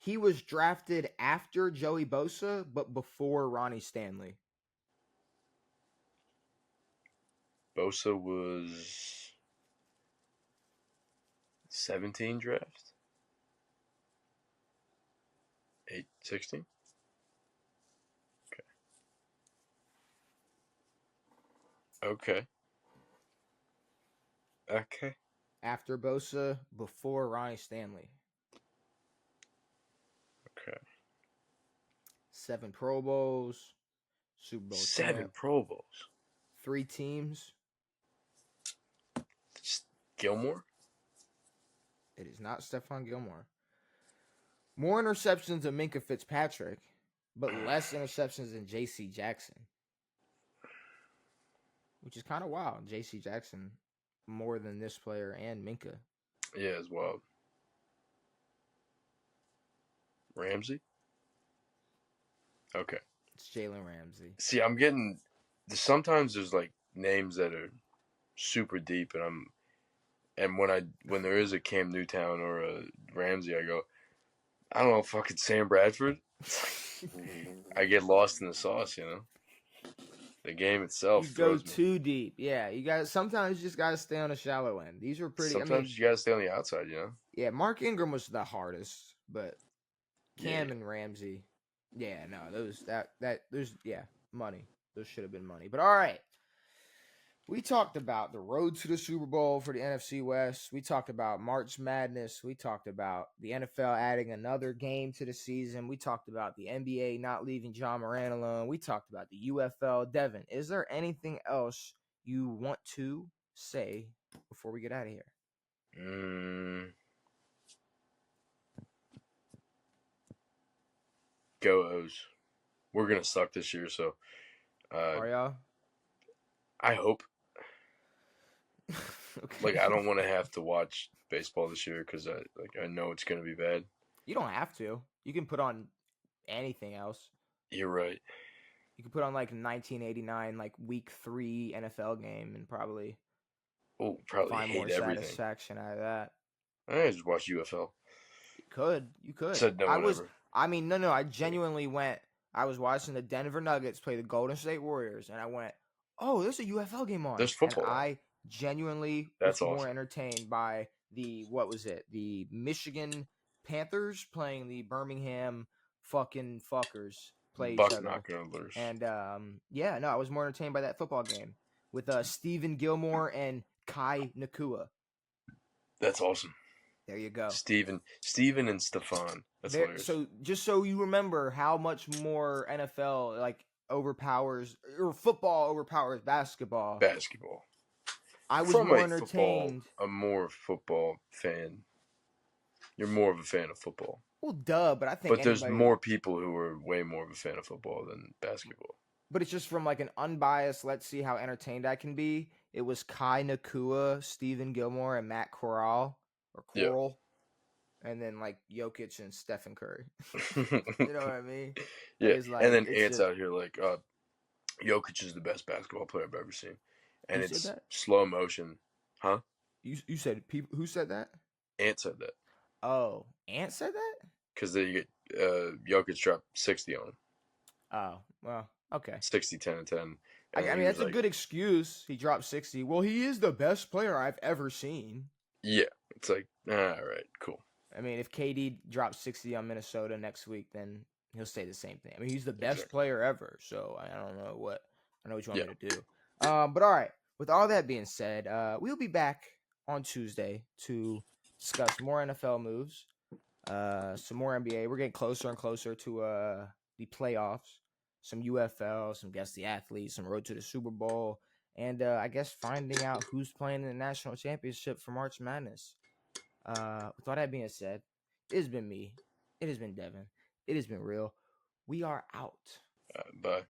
He was drafted after Joey Bosa, but before Ronnie Stanley. Bosa was 17 draft? 16? Okay. After Bosa, before Ronnie Stanley. Okay. 7 Pro Bowls, Super Bowl 7 champ, Pro Bowls. 3 teams. Gilmore? It is not Stephon Gilmore. More interceptions than Minka Fitzpatrick, but less interceptions than J.C. Jackson. Which is kind of wild. J.C. Jackson more than this player and Minka. Yeah, it's wild. Ramsey? Okay. It's Jalen Ramsey. See, I'm getting... Sometimes there's, like, names that are super deep, and when there is a Cam Newtown or a Ramsey, I go, I don't know, fucking Sam Bradford. I get lost in the sauce, you know. The game itself. You go too deep, yeah. Sometimes you just gotta stay on the shallow end. These were pretty. Sometimes you gotta stay on the outside, you know. Yeah, Mark Ingram was the hardest, but Cam Yeah. and Ramsey, yeah, no, money. Those should have been money. But all right. We talked about the road to the Super Bowl for the NFC West. We talked about March Madness. We talked about the NFL adding another game to the season. We talked about the NBA not leaving John Morant alone. We talked about the UFL. Devin, is there anything else you want to say before we get out of here? Go O's. We're going to suck this year, so. Are y'all? I hope. Okay. Like, I don't want to have to watch baseball this year because I know it's going to be bad. You don't have to. You can put on anything else. You're right. You could put on like 1989, like week 3 NFL game and probably find more satisfaction out of that. I just watch UFL. You could. Said no one ever. No. I genuinely went. I was watching the Denver Nuggets play the Golden State Warriors, and I went, "Oh, there's a UFL game on." There's football. And I genuinely was more entertained by the Michigan Panthers playing the Birmingham fucking fuckers play each other. And I was more entertained by that football game with Stephen Gilmore and Kai Nakua. That's awesome. There you go. Steven and Stefan. That's hilarious. So just so you remember how much more NFL like overpowers or football overpowers basketball. I was more entertained. I'm more a football fan. You're more of a fan of football. Well, duh, but I think. But there's more people who are way more of a fan of football than basketball. But it's just from like an unbiased. Let's see how entertained I can be. It was Kai Nakua, Stephen Gilmore, and Matt Corral or Coral. and then like Jokic and Stephen Curry. You know what I mean? Yeah, It's and like then it's Ant's just out here like, Jokic is the best basketball player I've ever seen, and you said it's that. slow motion, huh? You said people who said that? Ant said that Oh, Ant said that. because they get Jokic dropped 60 on him, Oh well, okay. 60, 10, and 10, and I then mean he was that's a like, good excuse. He dropped 60. Well, he is the best player I've ever seen. yeah, it's like, all right, cool, I mean, if KD drops 60 on Minnesota next week, then he'll say the same thing. I mean, he's the best exactly, player ever. So I don't know what you want yeah, me to do. But all right. With all that being said, we'll be back on Tuesday to discuss more NFL moves, some more NBA. We're getting closer and closer to the playoffs, some UFL, some guess the athletes, some road to the Super Bowl, and I guess finding out who's playing in the national championship for March Madness. With all that being said, it has been me. It has been Devin. It has been real. We are out. bye.